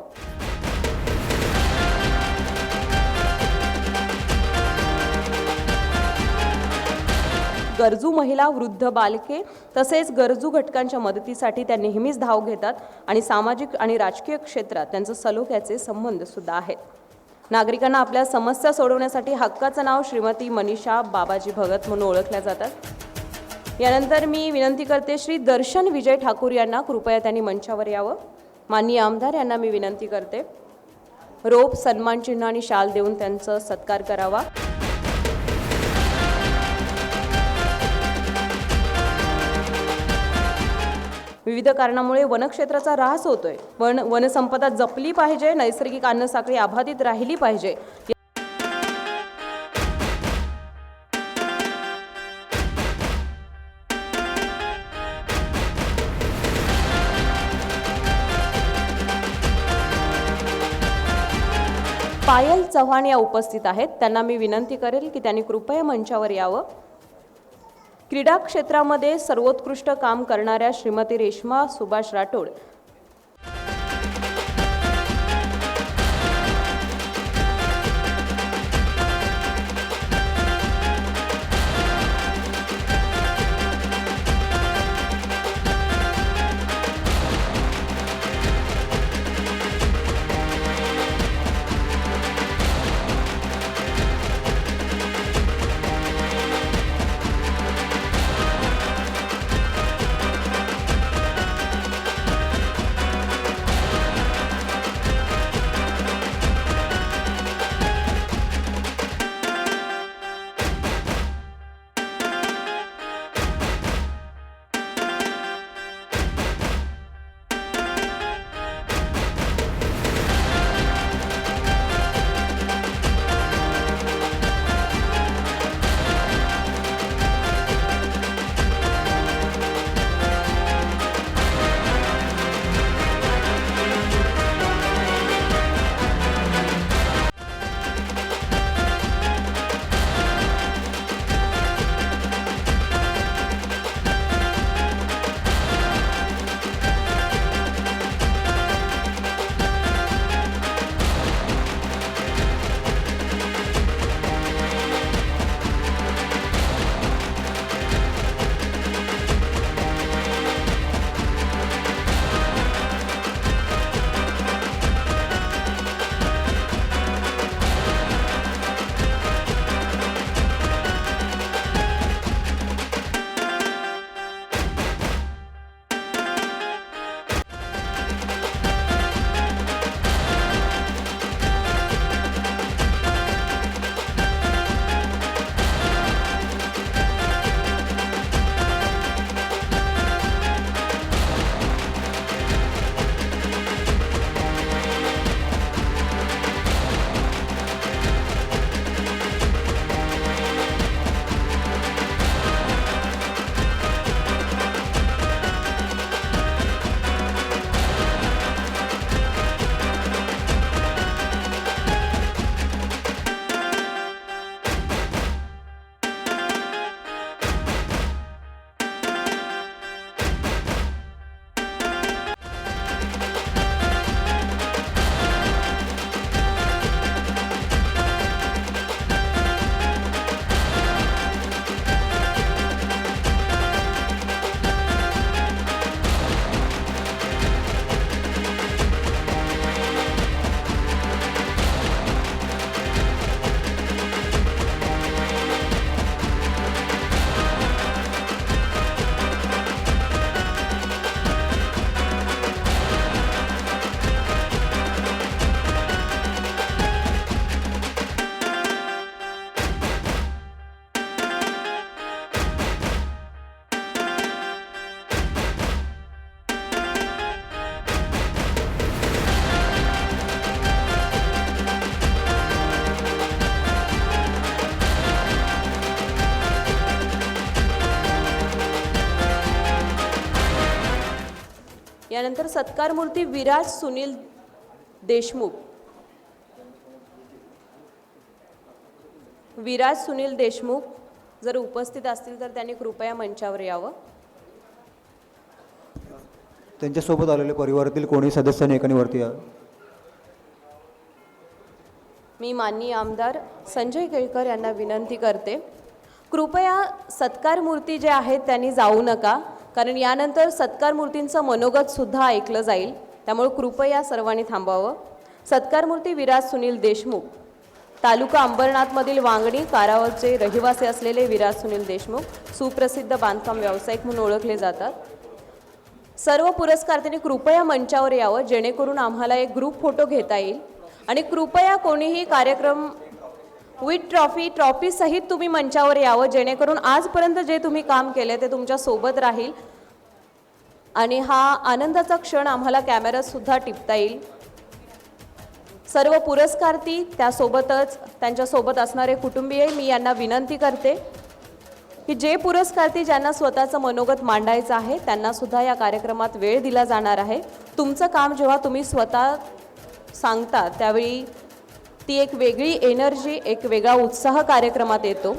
गरजू महिला, वृद्ध बालके तसेच गरजू घटकांच्या मदतीसाठी त्या नेहमीच धाव घेतात आणि सामाजिक आणि राजकीय क्षेत्रात त्यांचं सलोख्याचे संबंध सुद्धा आहेत. नागरिकांना आपल्या समस्या सोडवण्यासाठी हक्काचं नाव श्रीमती मनीषा बाबाजी भगत म्हणून ओळखल्या जातात. यानंतर मी विनंती करते श्री दर्शन विजय ठाकूर यांना कृपया त्यांनी मंचावर यावं. माननीय आमदार यांना मी विनंती करते रोप, सन्मान चिन्ह आणि शाल देऊन त्यांचा सत्कार करावा. विविध कारणामुळे वनक्षेत्राचा ऱ्हास होतोय, पण वनसंपदा जपली पाहिजे, नैसर्गिक अन्नसाखळी अबाधित राहिली पाहिजे. पायल चव्हाण या उपस्थित आहेत. त्यांना मी विनंती करेल की त्यांनी कृपया मंचावर यावं. क्रीडा क्षेत्रामध्ये सर्वोत्कृष्ट काम करणाऱ्या श्रीमती रेश्मा सुभाष राठोड. यानंतर सत्कार मूर्ती विराज सुनील देशमुख. विराज सुनील देशमुख जर उपस्थित असतील तर त्यांनी कृपया मंचावर यावं. त्यांच्यासोबत आलेले परिवारातील कोणी सदस्यांनी एकाने वरती या. मी माननीय आमदार संजय केळकर यांना विनंती करते, कृपया सत्कार मूर्ती जे आहेत त्यांनी जाऊ नका, कारण यानंतर सत्कार मूर्तींचं मनोगतसुद्धा ऐकलं जाईल. त्यामुळे कृपया सर्वांनी थांबावं. सत्कार मूर्ती विराज सुनील देशमुख, तालुका अंबरनाथमधील वांगणी कारावरचे रहिवासी असलेले विराज सुनील देशमुख सुप्रसिद्ध बांधकाम व्यावसायिक म्हणून ओळखले जातात. सर्व पुरस्कारार्थींनी कृपया मंचावर यावं, जेणेकरून आम्हाला एक ग्रुप फोटो घेता येईल. आणि कृपया कोणीही कार्यक्रम विथ ट्रॉफी सहित तुम्ही मंचावर यावं, जेणेकरून आजपर्यंत जे तुम्ही काम केले ते तुमच्या सोबत राहील आणि हा आनंदाचा क्षण आम्हाला कॅमेऱ्यात सुद्धा टिपता येईल. सर्व पुरस्कार्थी त्यासोबतच त्यांच्यासोबत असणारे कुटुंबीय मी यांना विनंती करते की जे पुरस्कार्थी ज्यांना स्वतःचं मनोगत मांडायचं आहे त्यांना सुद्धा या कार्यक्रमात वेळ दिला जाणार आहे. तुमचं काम जेव्हा तुम्ही स्वतः सांगता त्यावेळी ती एक वेगळी एनर्जी, एक वेगळा उत्साह कार्यक्रमात येतो.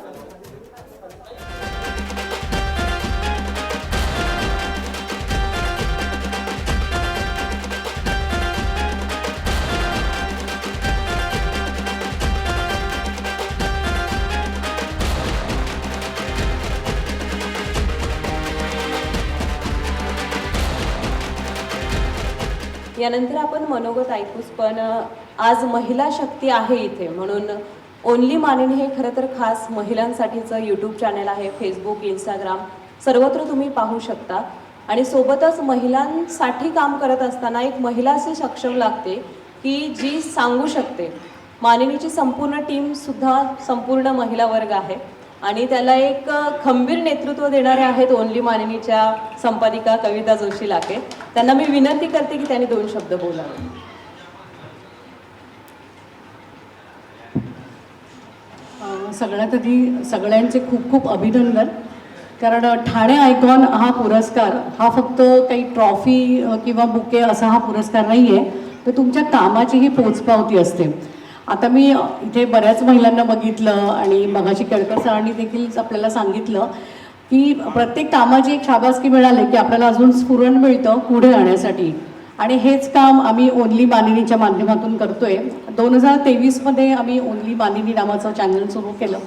यानंतर आपण मनोगत ऐकूच, पण आज महिला शक्ती आहे इथे म्हणून ओनली मानिनी हे खरं तर खास महिलांसाठीचं यूट्यूब चॅनल आहे. फेसबुक, इंस्टाग्राम सर्वत्र तुम्ही पाहू शकता. आणि सोबतच महिलांसाठी काम करत असताना एक महिला अशी सक्षम लागते की जी सांगू शकते. मानिनीची संपूर्ण टीमसुद्धा संपूर्ण महिला वर्ग आहे आणि त्याला एक खंबीर नेतृत्व देणारे आहेत ओनली मानिनीच्या संपादिका कविता जोशी लाके. त्यांना मी विनंती करते की त्यांनी 2 शब्द बोलावे. सगळ्यात आधी सगळ्यांचे खूप खूप अभिनंदन, कारण ठाणे आयकॉन हा पुरस्कार हा फक्त काही ट्रॉफी किंवा बुके असा हा पुरस्कार नाही आहे, तर तुमच्या कामाचीही पोचपावती असते. आता मी इथे बऱ्याच महिलांना बघितलं आणि मगाशी केळकर सरांनी देखील आपल्याला सांगितलं की प्रत्येक कामाची एक शाबासकी मिळाली की आपल्याला अजून स्फुरण मिळतं पुढे जाण्यासाठी. आणि हेच काम आम्ही ओनली मानिनीच्या माध्यमातून करतोय. 2023मध्ये आम्ही ओनली मानिनी नावाचं चॅनल सुरू केलं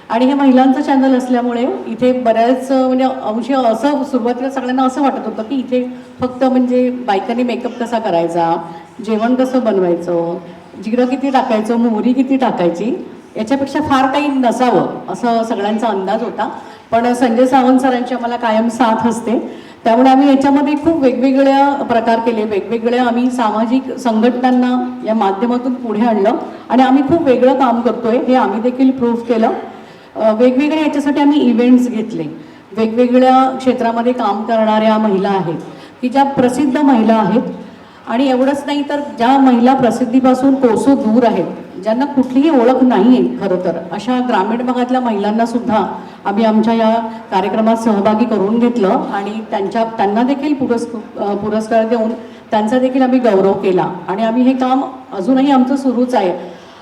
आणि हे महिलांचं चॅनल असल्यामुळे इथे बऱ्याच म्हणजे अंशी असं सुरुवातीला सगळ्यांना असं वाटत होतं की इथे फक्त म्हणजे बायकांनी मेकअप कसा करायचा, जेवण कसं बनवायचं, जिरं किती टाकायचं, मोहरी किती टाकायची, याच्यापेक्षा फार काही नसावं असं सगळ्यांचा अंदाज होता. पण संजय सावंत सरांची आम्हाला कायम साथ असते, त्यामुळे आम्ही याच्यामध्ये खूप वेगवेगळ्या प्रकार केले. वेगवेगळ्या आम्ही सामाजिक संघटनांना या माध्यमातून पुढे आणलं आणि आम्ही खूप वेगळं काम करतोय हे आम्ही देखील प्रूव्ह केलं. वेगवेगळे याच्यासाठी आम्ही इव्हेंट्स घेतले. वेगवेगळ्या क्षेत्रामध्ये काम करणाऱ्या महिला आहेत की ज्या प्रसिद्ध महिला आहेत आणि एवढंच नाही तर ज्या महिला प्रसिद्धीपासून कोसो दूर आहेत, ज्यांना कुठलीही ओळख नाही आहे खरं तर, अशा ग्रामीण भागातल्या महिलांना सुद्धा आम्ही आमच्या या कार्यक्रमात सहभागी करून घेतलं आणि त्यांना देखील पुरस्कार देऊन त्यांचा देखील आम्ही गौरव केला. आणि आम्ही हे काम अजूनही आमचं सुरूच आहे.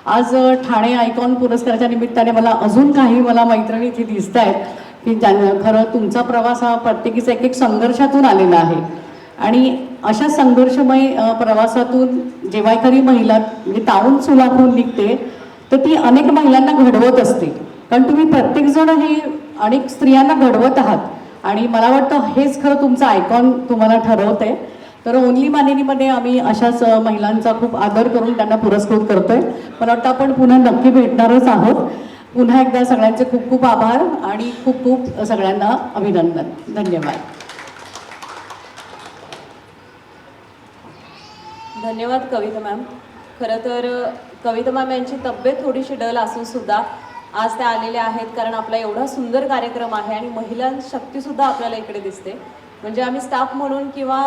आज ठाणे आयकॉन पुरस्काराच्या निमित्ताने अजून काही मैत्रिणी इथे दिसत आहेत की खरं तुमचा प्रवास हा प्रत्येकीचा एक संघर्षातून आलेला आहे आणि अशा संघर्षमय प्रवासातून जेव्हा एखादी महिला म्हणजे तावून सुलाखून निघते तर ती अनेक महिलांना घडवत असते, कारण तुम्ही प्रत्येकजण हे अनेक स्त्रियांना घडवत आहात आणि मला वाटतं हेच खरं तुमचं आयकॉन तुम्हाला ठरवतंय. तर ओनली मानिनीमध्ये आम्ही अशाच महिलांचा खूप आदर करून त्यांना पुरस्कृत करतोय. मला वाटतं आपण पुन्हा नक्की भेटणारच आहोत. पुन्हा एकदा सगळ्यांचे खूप खूप आभार आणि खूप खूप सगळ्यांना अभिनंदन. धन्यवाद. धन्यवाद कविता मॅम. खरं तर कविता मॅम यांची तब्येत थोडीशी डल असून सुद्धा आज त्या आलेल्या आहेत, कारण आपला एवढा सुंदर कार्यक्रम आहे आणि महिला शक्तीसुद्धा आपल्याला इकडे दिसते. म्हणजे आम्ही स्टाफ म्हणून किंवा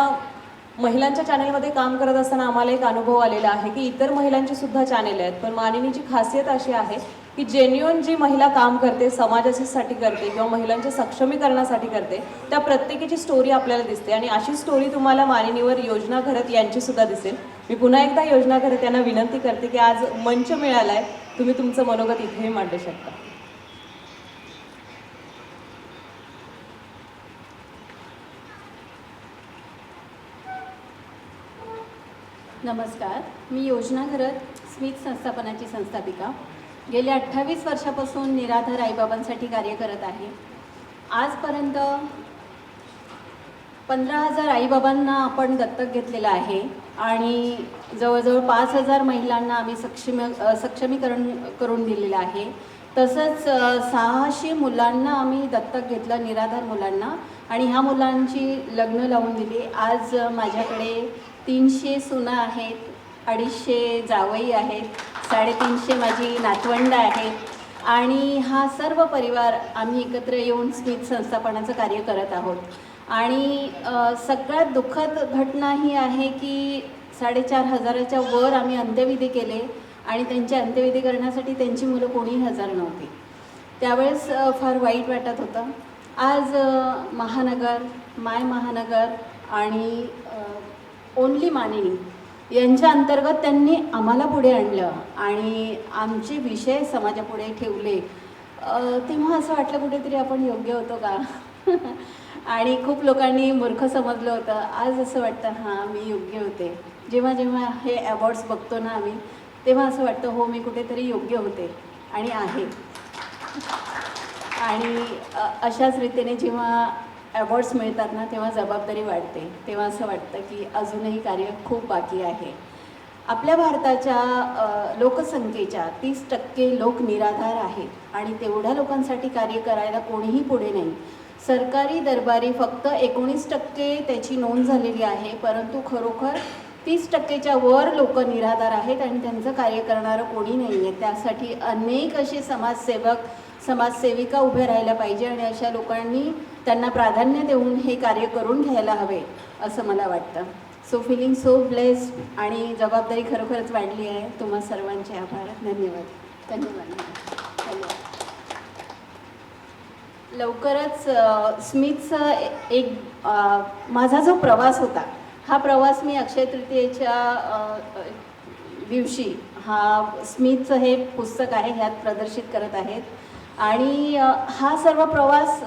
महिलांच्या चॅनलमध्ये काम करत असताना आम्हाला एक अनुभव आलेला आहे की इतर महिलांची सुद्धा चॅनेल आहेत, पण मानिनीची खासियत अशी आहे की जेन्युअन जी महिला काम करते, समाजासाठी करते किंवा महिलांच्या सक्षमीकरणासाठी करते, त्या प्रत्येकाची स्टोरी आपल्याला दिसते आणि अशी स्टोरी तुम्हाला मानिनीवर योजना घरत यांची सुद्धा दिसेल. मी पुन्हा एकदा योजना घरत यांना विनंती करते की आज मंच मिळाला आहे, तुम्ही तुमचं मनोगत इथेही मांडू शकता. नमस्कार, मी योजना घरत स्मिथ संस्थापनाची संस्थापिका. गेल्या 28 वर्षापासून निराधार आईबाबांसाठी कार्य करत आहे. आजपर्यंत 15,000 आईबाबांना आपण दत्तक घेतलेलं आहे आणि जवळजवळ 5,000 महिलांना आम्ही सक्षमीकरण करून दिलेलं आहे. तसंच 600 मुलांना आम्ही दत्तक घेतलं, निराधार मुलांना, आणि ह्या मुलांची लग्न लावून दिली. आज माझ्याकडे 300 सुना आहेत, 250 जावई आहेत, 350 माझी नातवंड आहेत आणि हा सर्व परिवार आम्ही एकत्र येऊन स्मिथ संस्थापनाचं कार्य करत आहोत. आणि सगळ्यात दुःखद घटना ही आहे की 4,500च्या वर आम्ही अंत्यविधी केले आणि त्यांची अंत्यविधी करण्यासाठी त्यांची मुलं कोणीही हजर नव्हती. त्यावेळेस फार वाईट वाटत होतं. आज महानगर, माय महानगर आणि ओनली मानिनी यांच्या अंतर्गत त्यांनी आम्हाला पुढे आणलं आणि आमचे विषय समाजापुढे ठेवले. तेव्हा असं वाटलं कुठेतरी आपण योग्य होतो का आणि खूप लोकांनी मूर्ख समजलं होतं. आज असं वाटतं हां मी योग्य होते. जेव्हा जेव्हा हे अवॉर्ड्स बघतो ना आम्ही, तेव्हा असं वाटतं हो मी कुठेतरी योग्य होते आणि आहे. आणि अशाच रीतीने जेव्हा अवॉर्ड्स मिळतात ना तेव्हा जबाबदारी वाढते. तेव्हा असं वाटतं की अजूनही कार्य खूप बाकी आहे. आपल्या भारताच्या लोकसंख्येच्या 30% लोक निराधार आहेत आणि तेवढ्या लोकांसाठी कार्य करायला कोणीही पुढे नाही. सरकारी दरबारी फक्त 19% त्याची नोंद झालेली आहे, परंतु खरोखर 30%च्या वर लोक निराधार आहेत आणि त्यांचं कार्य करणारं कोणी नाही आहे. त्यासाठी अनेक असे समाजसेवक, समाजसेविका उभे राहायला पाहिजे आणि अशा लोकांनी त्यांना प्राधान्य देऊन हे कार्य करून घ्यायला हवे असं मला वाटतं. सो फिलिंग सो ब्लेस्ड आणि जबाबदारी खरोखरच वाढली आहे. तुम्हा सर्वांचे आभार. धन्यवाद. धन्यवाद. धन्यवाद. लवकरच स्मिथचा एक माझा जो प्रवास होता, हा प्रवास मी अक्षय तृतीयेच्या दिवशी हा स्मिथचं हे पुस्तक आहे ह्यात प्रदर्शित करत आहेत. आणि हा सर्व प्रवास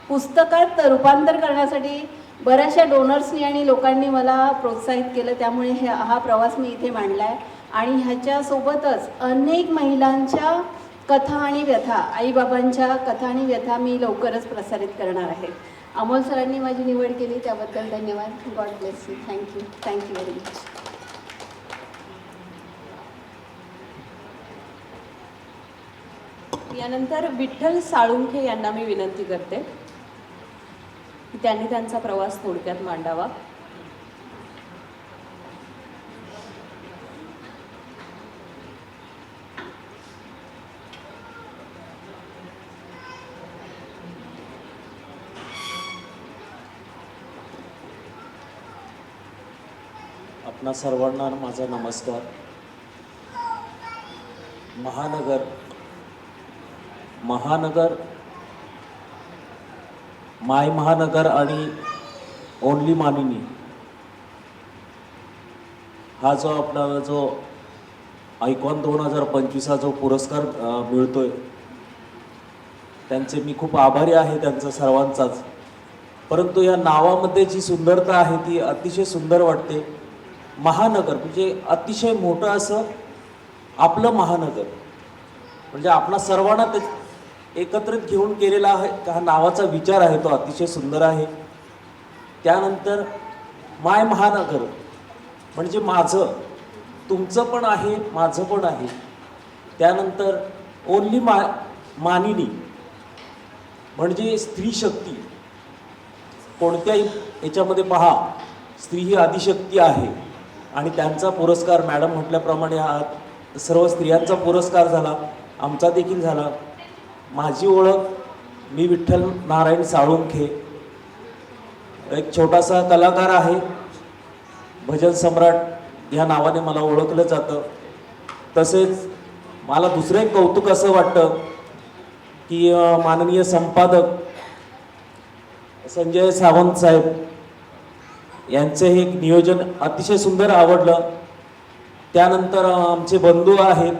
पुस्तकात रूपांतर करण्यासाठी बऱ्याचशा डोनर्सनी आणि लोकांनी मला प्रोत्साहित केलं. त्यामुळे हा प्रवास मी इथे मांडला आहे. आणि ह्याच्यासोबतच अनेक महिलांच्या कथा आणि व्यथा, आईबाबांच्या कथा आणि व्यथा मी लवकरच प्रसारित करणार आहे. अमोल सरांनी माझी निवड केली त्याबद्दल धन्यवाद. God bless you. Thank you. Thank you very much. यानंतर विठ्ठल साळुंखे यांना मी विनंती करते की त्यांनी त्यांचा प्रवास थोडक्यात मांडावा. आपणा सर्वांना माझा नमस्कार. महानगर माय महानगर आणि ओनली मानिनी हा जो आपल्याला जो आयकॉन 2025 जो पुरस्कार मिळतोय, त्यांचे मी खूप आभारी आहे त्यांचा सर्वांचाच. परंतु या नावामध्ये जी सुंदरता आहे ती अतिशय सुंदर वाटते. महानगर म्हणजे अतिशय मोठं असं आपलं महानगर, म्हणजे आपणा सर्वांना ते एकत्रित घेऊन केलेला आहे हा नावाचा विचार आहे तो अतिशय सुंदर आहे. त्यानंतर माय महानगर म्हणजे माझं, तुमचं पण आहे, माझं पण आहे. त्यानंतर ओनली मानिनी म्हणजे स्त्री शक्ती. कोणत्याही याच्यामध्ये पहा, स्त्री ही आदिशक्ती आहे आणि त्यांचा पुरस्कार मॅडम म्हटल्याप्रमाणे हा सर्व स्त्रियांचा पुरस्कार झाला, आमचा देखील झाला. माझी ओळख, मी विठ्ठल नारायण साळुंखे, एक छोटासा कलाकार आहे, भजन सम्राट ह्या नावाने मला ओळखलं जातं. तसेच मला दुसरं एक कौतुक असं वाटतं की माननीय संपादक संजय सावंत साहेब यांचे हे नियोजन अतिशय सुंदर आवडलं. त्यानंतर आमचे बंधू आहेत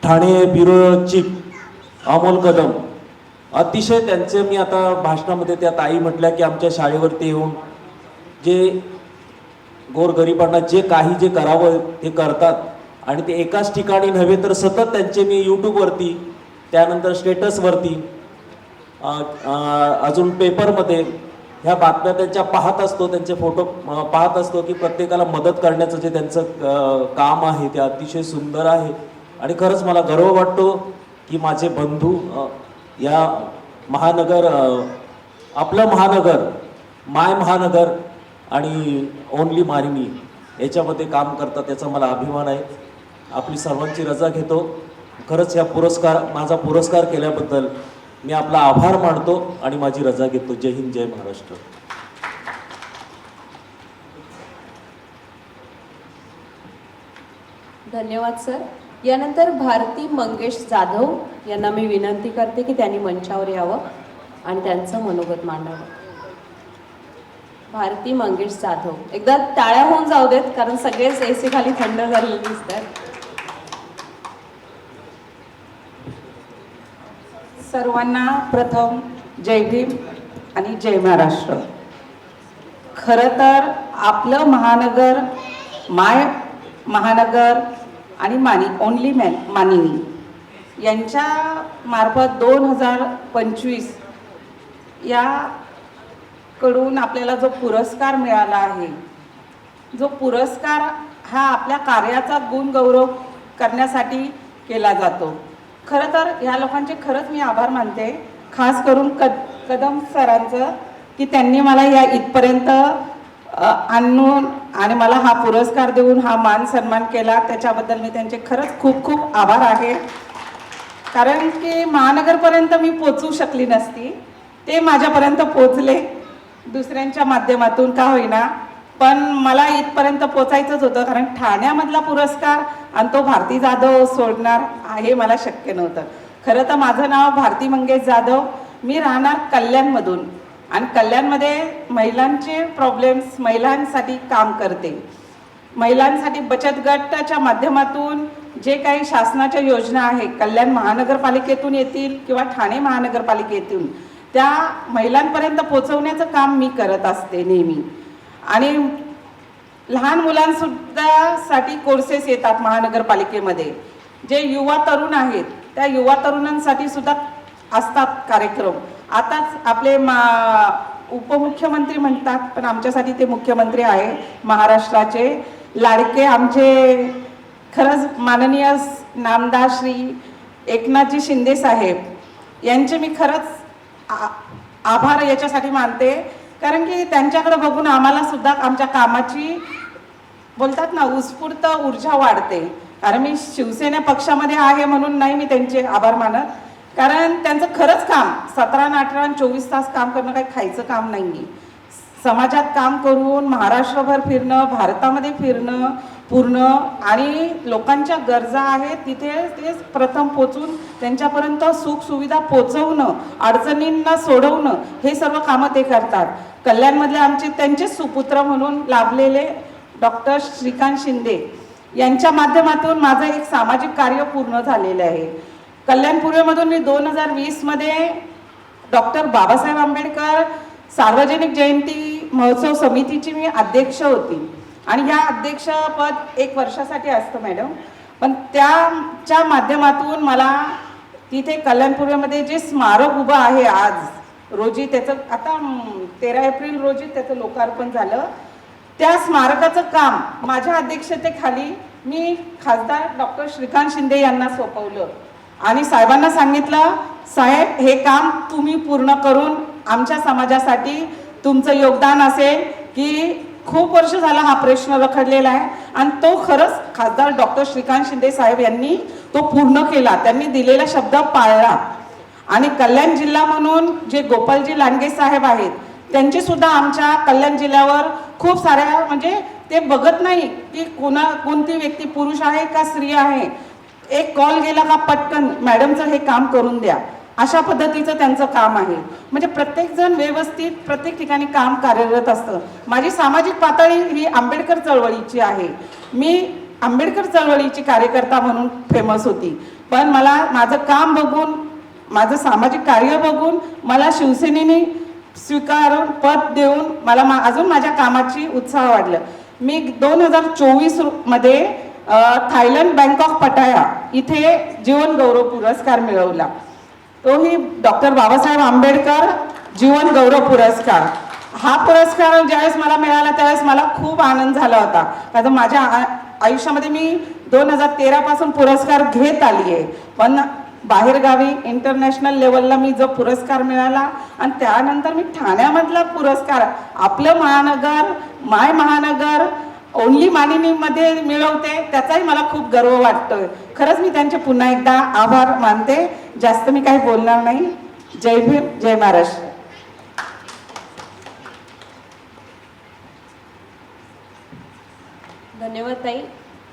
ठाणे ब्युरो चीफ अमोल कदम, अतिशय त्यांचे मी आता भाषणामध्ये त्या ताई म्हटल्या की आमच्या शाळेवरती येऊन जे गोरगरिबांना जे करावं ते करतात आणि ते एकाच ठिकाणी नव्हे तर सतत त्यांचे मी यूट्यूबवरती, त्यानंतर स्टेटसवरती, अजून पेपरमध्ये ह्या बातम्या त्यांच्या पाहत असतो, त्यांचे फोटो पाहत असतो की प्रत्येकाला मदत करण्याचं जे त्यांचं काम आहे ते अतिशय सुंदर आहे. आणि खरंच मला गर्व वाटतो की माझे बंधू या महानगर, आपलं महानगर, माय महानगर आणि ओनली मानिनी याच्यामध्ये काम करतात, त्याचा मला अभिमान आहे. आपली सर्वांची रजा घेतो. खरंच या माझा पुरस्कार केल्याबद्दल मी आपला आभार मानतो आणि माझी रजा घेतो. जय हिंद, जय महाराष्ट्र. धन्यवाद सर. यानंतर भारती मंगेश जाधव यांना मी विनंती करते की त्यांनी मंचावर यावं आणि त्यांचं मनोगत मांडावं. भारती मंगेश जाधव, एकदा टाळ्या होऊन जाऊ देत कारण सगळेच एसी खाली थंड झालेले दिसतात. सर्वांना प्रथम जय भीम आणि जय महाराष्ट्र. खरं तर आपलं महानगर, माय महानगर आणि ओनली मानिनी यांच्या मार्फत 2025 याकडून आपल्याला जो पुरस्कार मिळाला आहे, जो पुरस्कार हा आपल्या कार्याचा गुणगौरव करण्यासाठी केला जातो. खरं तर ह्या लोकांचे खरंच मी आभार मानते, खास करून कदम सरांचं की त्यांनी मला या इथपर्यंत आणून आणि मला हा पुरस्कार देऊन हा मान सन्मान केला. त्याच्याबद्दल मी त्यांचे खरंच खूप खूप आभार आहे. कारण की महानगरपर्यंत मी पोचू शकली नसती, ते माझ्यापर्यंत पोचले दुसऱ्यांच्या माध्यमातून का होईना, पण मला इथपर्यंत पोचायचंच होतं. कारण ठाण्यामधला पुरस्कार आणि तो भारती जाधव सोडणार हे मला शक्य नव्हतं. खरं तर माझं नाव भारती मंगेश जाधव, मी राहणार कल्याणमधून आणि कल्याणमध्ये महिलांचे प्रॉब्लेम्स, महिलांसाठी काम करते. महिलांसाठी बचत गटाच्या माध्यमातून जे काही शासनाच्या योजना आहे, कल्याण महानगरपालिकेतून येतील किंवा ठाणे महानगरपालिकेतून, त्या महिलांपर्यंत पोहोचवण्याचं काम मी करत असते नेहमी. आणि लहान मुलांसुद्धा साठी कोर्सेस येतात महानगरपालिकेमध्ये. जे युवा तरुण आहेत त्या युवा तरुणांसाठी सुद्धा असतात कार्यक्रम. आताच आपले उपमुख्यमंत्री म्हणतात, पण आमच्यासाठी ते मुख्यमंत्री आहे महाराष्ट्राचे लाडके आमचे, खरंच माननीय नामदार श्री एकनाथजी शिंदे साहेब यांचे मी खरंच आभार याच्यासाठी मानते. कारण की त्यांच्याकडे बघून आम्हाला सुद्धा आमच्या कामाची बोलतात ना उत्स्फूर्त ऊर्जा वाढते. कारण मी शिवसेना पक्षामध्ये आहे म्हणून नाही मी त्यांचे आभार मानत, कारण त्यांचं खरंच काम 17, 18, 24 तास काम करणं काही खायचं काम नाही. समाजात काम करून महाराष्ट्रभर फिरणं, भारतामध्ये फिरणं पूर्ण आणि लोकांच्या गरजा आहेत तिथे ते प्रथम पोचून त्यांच्यापर्यंत सुखसुविधा पोचवणं, अडचणींना सोडवणं, हे सर्व कामं ते करतात. कल्याणमधले आमचे त्यांचे सुपुत्र म्हणून लाभलेले डॉक्टर श्रीकांत शिंदे यांच्या माध्यमातून माझं एक सामाजिक कार्य पूर्ण झालेलं आहे. कल्याण पूर्वेमधून मी 2020 मध्ये डॉक्टर बाबासाहेब आंबेडकर सार्वजनिक जयंती महोत्सव समितीची मी अध्यक्ष होती आणि या अध्यक्षपद 1 वर्षासाठी असतं मॅडम. पण त्याच्या माध्यमातून मला तिथे कल्याण पूर्वेमध्ये जे स्मारक उभं आहे आज रोजी, त्याचं आता 13 एप्रिल रोजी त्याचं लोकार्पण झालं. त्या स्मारकाचं काम माझ्या अध्यक्षतेखाली मी खासदार डॉक्टर श्रीकांत शिंदे यांना सोपवलं आणि साहेबांना सांगितलं, साहेब हे काम तुम्ही पूर्ण करून आमच्या समाजासाठी तुमचं योगदान असेल की खूप वर्ष झाला हा प्रश्न रखडलेला आहे. आणि तो खरंच खासदार डॉक्टर श्रीकांत शिंदे साहेब यांनी तो पूर्ण केला. त्यांनी दिलेला शब्द पाळला आणि कल्याण जिल्हा म्हणून जे गोपालजी लांडगे साहेब आहेत त्यांची सुद्धा आमच्या कल्याण जिल्ह्यावर खूप साऱ्या म्हणजे ते बघत नाही की कोणती व्यक्ती पुरुष आहे का स्त्री आहे, एक कॉल गेला का पटकन मॅडमचं हे काम करून द्या, अशा पद्धतीचं त्यांचं काम आहे. म्हणजे प्रत्येकजण व्यवस्थित प्रत्येक ठिकाणी काम कार्यरत असतं. माझी सामाजिक पातळी ही आंबेडकर चळवळीची आहे. मी आंबेडकर चळवळीची कार्यकर्ता म्हणून फेमस होती, पण मला माझं काम बघून, माझं सामाजिक कार्य बघून मला शिवसेनेने स्वीकारून पद देऊन मला अजून माझ्या कामाची उत्साह वाढलं. मी 2024 मध्ये थायलंड बँकॉक पटाया इथे जीवन गौरव पुरस्कार मिळवला. तोही डॉक्टर बाबासाहेब आंबेडकर जीवन गौरव पुरस्कार. हा पुरस्कार ज्यावेळेस मला मिळाला त्यावेळेस मला खूप आनंद झाला होता, कारण माझ्या आयुष्यामध्ये मी 2013 पासून पुरस्कार घेत आली आहे, पण बाहेरगावी इंटरनॅशनल लेवलला मी जो पुरस्कार मिळाला आणि त्यानंतर मी ठाण्यामधला पुरस्कार आपलं महानगर माय महानगर ओनली मानिनीमध्ये मिळवते, त्याचाही मला खूप गर्व वाटतोय. खरंच मी त्यांचे पुन्हा एकदा आभार मानते. जास्त मी काही बोलणार नाही. जय भीम, जय महाराष्ट्र. धन्यवाद ताई.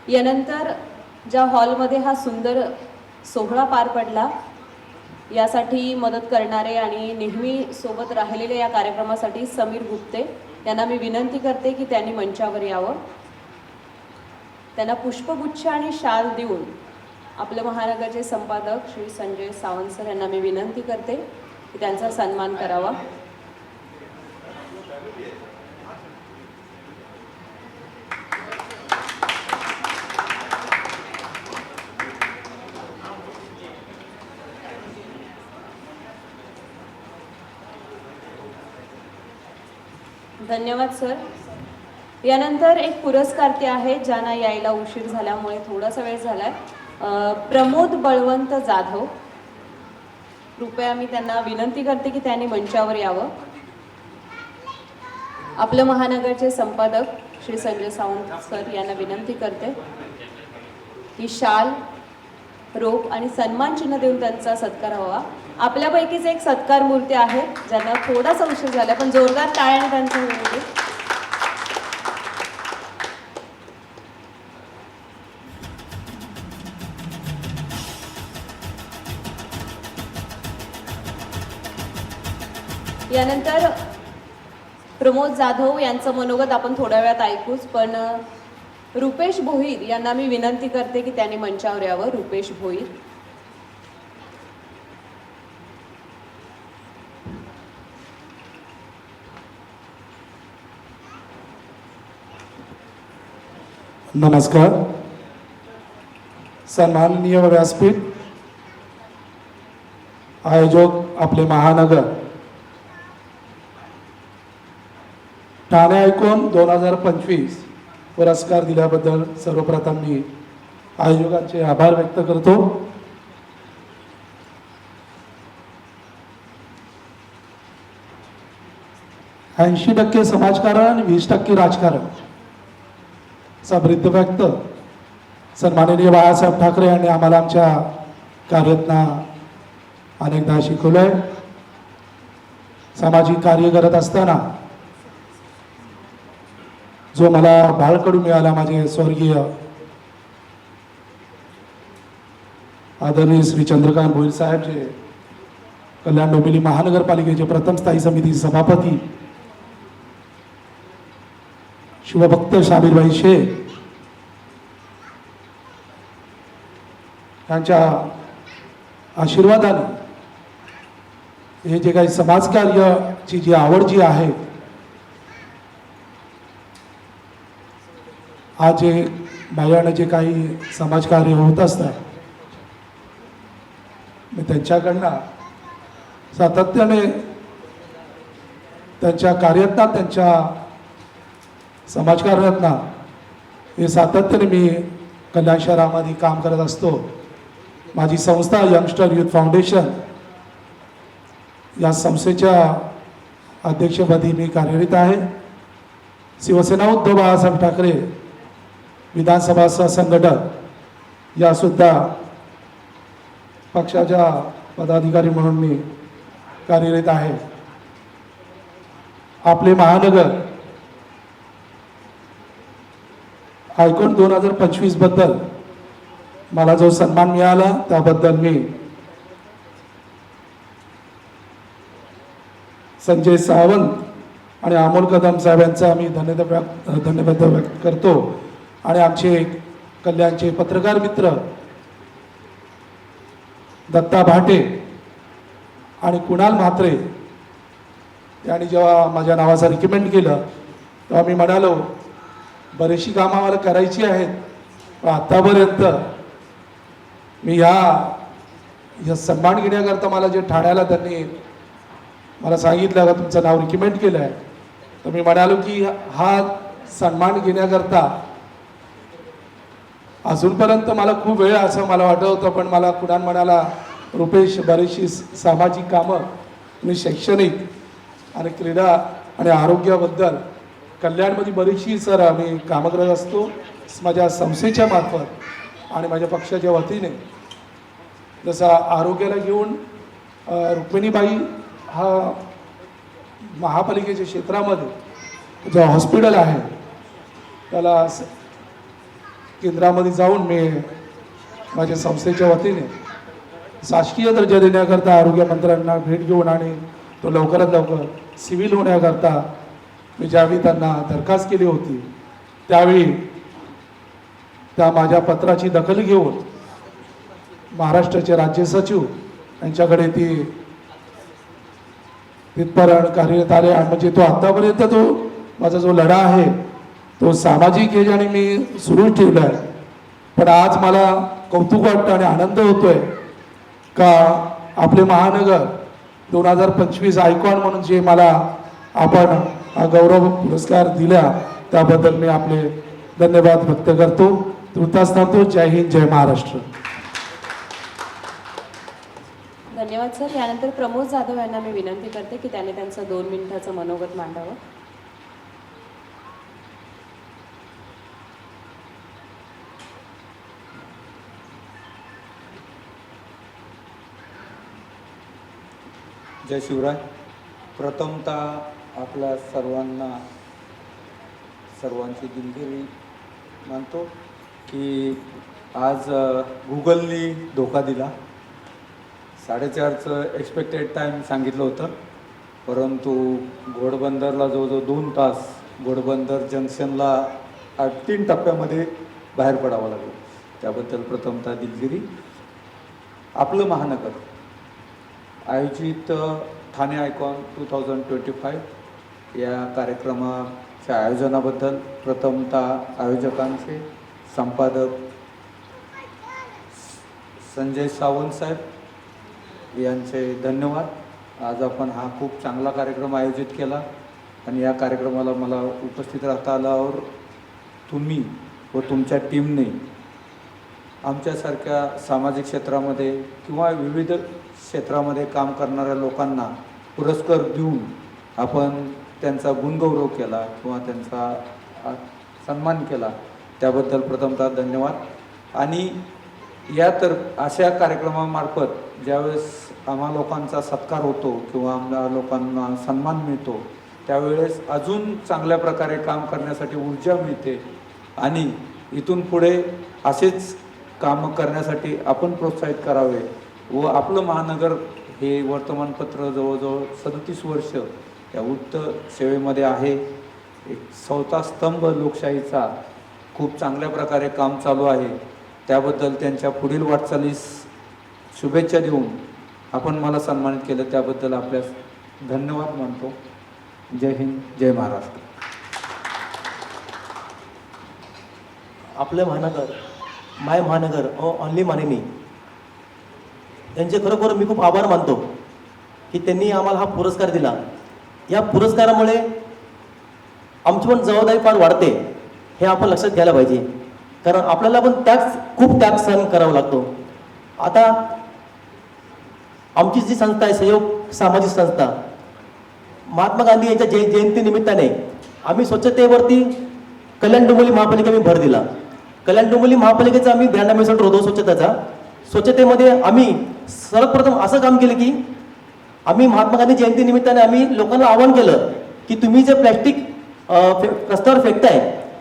यानंतर ज्या हॉलमध्ये हा सुंदर सोहळा पार पडला यासाठी मदत करणारे आणि नेहमी सोबत राहिलेले या कार्यक्रमासाठी समीर गुप्ते यांना मी विनंती करते की त्यांनी मंचावर यावं. त्यांना पुष्पगुच्छ आणि शाल देऊन आपलं महानगरचे संपादक श्री संजय सावंत सर यांना मी विनंती करते की त्यांचा सन्मान करावा. धन्यवाद सर. यानंतर एक पुरस्कारते आहेत ज्यांना यायला उशीर झाल्यामुळे थोडासा वेळ झालाय. प्रमोद बळवंत जाधव, कृपया मी त्यांना विनंती करते की त्यांनी मंचावर यावं. आपलं महानगरचे संपादक श्री संजय सावंत सर यांना विनंती करते ही शाल, रोप आणि सन्मान चिन्ह देऊन त्यांचा सत्कार व्हावा. आपल्यापैकीच एक सत्कार मूर्ती आहे ज्यांना थोडासा उशीर झाला, पण जोरदार टाळ्याने त्यांचं होऊ. यानंतर प्रमोद जाधव यांचं मनोगत आपण थोड्या वेळात ऐकूच, पण रुपेश भोईर यांना मी विनंती करते की त्यांनी मंचावर यावं. रुपेश भोईर. नमस्कार. सन्माननीय व्यासपीठ, आयोजक आपले महानगर, ठाणे आयकॉन 2025 पुरस्कार दिल्याबद्दल सर्वप्रथम मी आयोजकांचे आभार व्यक्त करतो. ऐंशी 80% समाजकारण, 20% राजकारण चा ब्रीद व्यक्त सन्माननीय बाळासाहेब ठाकरे यांनी आम्हाला आमच्या कार्यातना अनेकदा शिकवलंय. सामाजिक कार्य करत असताना जो मला बाळकडू मिळाला, माझे स्वर्गीय आदरणीय श्री चंद्रकांत भोईर साहेब, जे कल्याण डोंबिवली महानगरपालिकेचे प्रथम स्थायी समिती सभापती, शिवभक्त शाबीरबाई शेख यांच्या आशीर्वादाने हे जे काही समाजकार्याची जी आवड जी आहे, आज जे माझ्याकडे जे काही समाजकार्य होत असतात, मी त्यांच्याकडनं सातत्याने त्यांच्या कार्यातना, त्यांच्या समाजकार्यातना हे सातत्याने मी कल्याण शहरामध्ये काम करत असतो. माझी संस्था यंगस्टर युथ फाउंडेशन या संस्थेच्या अध्यक्षपदी मी कार्यरत आहे. शिवसेना उद्धव बाळासाहेब ठाकरे विधानसभा सहसंघटक यासुद्धा पक्षाच्या पदाधिकारी म्हणून मी कार्यरत आहे. आपले महानगर आयकॉन 2025 बद्दल मला जो सन्मान मिळाला त्याबद्दल मी संजय सावंत आणि अमोल कदम साहेबांचा मी धन्यवाद व्यक्त करतो आणि आमचे कल्याणचे पत्रकार मित्र दत्ता भाटे आणि कुणाल म्हात्रे यांनी जेव्हा माझ्या नावाचं रिकमेंड केलं तेव्हा मी म्हणालो बरीचशी कामं आम्हाला करायची आहेत पण आत्तापर्यंत मी ह्या सन्मान घेण्याकरता मला जे ठाण्याला त्यांनी मला सांगितलं का तुमचं नाव रिकमेंड केलं आहे तर मी म्हणालो की हा सन्मान घेण्याकरता अजूनपर्यंत मला खूप वेळ असं मला वाटत होतं पण मला कुणाल म्हणाला रुपेश बरीचशी सामाजिक कामं आणि शैक्षणिक आणि क्रीडा आणि आरोग्याबद्दल कल्याणमध्ये बरीचशी सर आम्ही कामं करत असतो माझ्या संस्थेच्या मार्फत आणि माझ्या पक्षाच्या वतीने जसं आरोग्याला घेऊन रुक्मिणीबाई हा महापालिकेच्या क्षेत्रामध्ये जो हॉस्पिटल आहे त्याला केंद्रामध्ये जाऊन मी माझ्या संस्थेच्या वतीने शासकीय दर्जा देण्याकरता आरोग्य मंत्र्यांना भेट घेऊन आणि तो लवकरात लवकर सिव्हिल होण्याकरता मी ज्यावेळी त्यांना दरखास्त केली होती त्यावेळी त्या माझ्या पत्राची दखल घेऊन महाराष्ट्राचे राज्य सचिव यांच्याकडे ती तिथपर्यंत कार्यरत आले आणि म्हणजे तो आत्तापर्यंत तो माझा जो लढा आहे तो सामाजिक ह्याच्याने मी सुरूच ठेवला आहे पण आज मला कौतुक वाटतं आणि आनंद होतोय का आपले महानगर 2025 आयकॉन म्हणून जे मला आपण हा गौरव पुरस्कार दिला त्याबद्दल मी आपले धन्यवाद व्यक्त करतो तुर्तास थांबतो. जय हिंद जय महाराष्ट्र. धन्यवाद सर. यानंतर प्रमोद जाधव यांना मी विनंती करते की त्याने त्यांचं 2 मिनिटाचं मनोगत मांडावं. जय शिवराय. प्रथमतः आपल्या सर्वांची दिलगिरी मानतो की आज गुगलनी धोका दिला. 4:30चं एक्सपेक्टेड टाईम सांगितलं होतं परंतु घोडबंदरला जवळजवळ 2 तास घोडबंदर जंक्शनला 3 टप्प्यामध्ये बाहेर पडावं लागलं. त्याबद्दल प्रथमतः दिलगिरी. आपलं महानगर आयोजित ठाणे आयकॉन 2025 या कार्यक्रमाच्या आयोजनाबद्दल प्रथमतः आयोजकांचे संपादक संजय सावंत साहेब यांचे धन्यवाद. आज आपण हा खूप चांगला कार्यक्रम आयोजित केला आणि या कार्यक्रमाला मला उपस्थित राहता आल्यावर तुम्ही व तुमच्या टीमने आमच्यासारख्या सामाजिक क्षेत्रामध्ये किंवा विविध क्षेत्रामध्ये काम करणाऱ्या लोकांना पुरस्कार देऊन आपण त्यांचा गुणगौरव केला किंवा त्यांचा सन्मान केला त्याबद्दल प्रथमतः धन्यवाद. आणि अशा कार्यक्रमामार्फत ज्यावेळेस आम्हा लोकांचा सत्कार होतो किंवा आम्हाला लोकांना सन्मान मिळतो त्यावेळेस अजून चांगल्या प्रकारे काम करण्यासाठी ऊर्जा मिळते आणि इथून पुढे असेच कामं करण्यासाठी आपण प्रोत्साहित करावे. व आपलं महानगर हे वर्तमानपत्र जवळजवळ 37 वर्ष या वृत्त सेवेमध्ये आहे. एक 4था स्तंभ लोकशाहीचा खूप चांगल्या प्रकारे काम चालू आहे. त्याबद्दल त्यांच्या पुढील वाटचालीस शुभेच्छा देऊन आपण मला सन्मानित केलं त्याबद्दल आपल्यास धन्यवाद मानतो. जय हिंद जय महाराष्ट्र. आपलं महानगर माय महानगर ओनली मानिनी यांचे खरोखर मी खूप आभार मानतो की त्यांनी आम्हाला हा पुरस्कार दिला. या पुरस्कारामुळे आमची पण जबाबदारी फार वाढते हे आपण लक्षात घ्यायला पाहिजे कारण आपल्याला पण खूप त्याग सहन करावा लागतो. आता आमची जी संस्था आहे सहयोग सामाजिक संस्था महात्मा गांधी यांच्या जयंती निमित्ताने आम्ही स्वच्छतेवरती कल्याण डोंबिवली महापालिकेने भर दिला. कल्याण डोंबिवली महापालिकेचा आम्ही ब्रँड अँबॅसेडर होतो स्वच्छतेचा. स्वच्छतेमध्ये आम्ही सर्वप्रथम असं काम केलं की आम्ही महात्मा गांधी जयंती निमित्ताने आम्ही लोकांना आवाहन केलं की तुम्ही जे प्लॅस्टिक रस्त्यावर फेकताय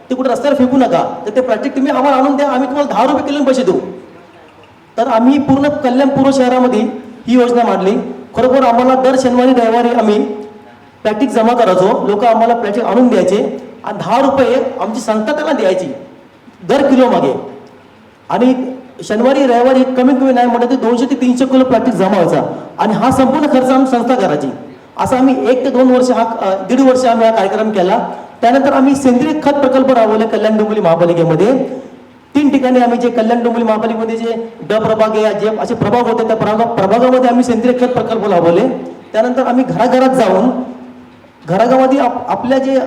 ते कुठे रस्त्यावर फेकू नका, तर ते प्लॅस्टिक तुम्ही आम्हाला आणून द्या, आम्ही तुम्हाला 10 रुपये किलोने पैसे देऊ. तर आम्ही पूर्ण कल्याण पूर्व शहरामध्ये ही योजना मांडली. खरोखर आम्हाला दर शनिवारी रविवारी आम्ही प्लॅस्टिक जमा करायचो, लोक आम्हाला प्लॅस्टिक आणून द्यायचे आणि 10 रुपये आमची संस्था त्यांना द्यायची दर किलो मागे. आणि शनिवारी रविवारी कमीत कमी नाही म्हटलं तर 200 ते 300 किलो प्लॅस्टिक जमा व्हायचा आणि हा संपूर्ण खर्च आम्ही संस्था करायची. असं आम्ही 1 ते 2 वर्ष दीड वर्ष आम्ही हा कार्यक्रम केला. त्यानंतर आम्ही सेंद्रिय खत प्रकल्प राबवले कल्याण डोंबिवली महापालिकेमध्ये. 3 ठिकाणी आम्ही जे कल्याण डोंबिवली महापालिकेमध्ये जे प्रभाग आहे, जे असे प्रभाग होते त्या प्रभागामध्ये आम्ही सेंद्रिय खत प्रकल्प राबवले. त्यानंतर आम्ही घराघरात जाऊन घराघरामध्ये आपल्या जे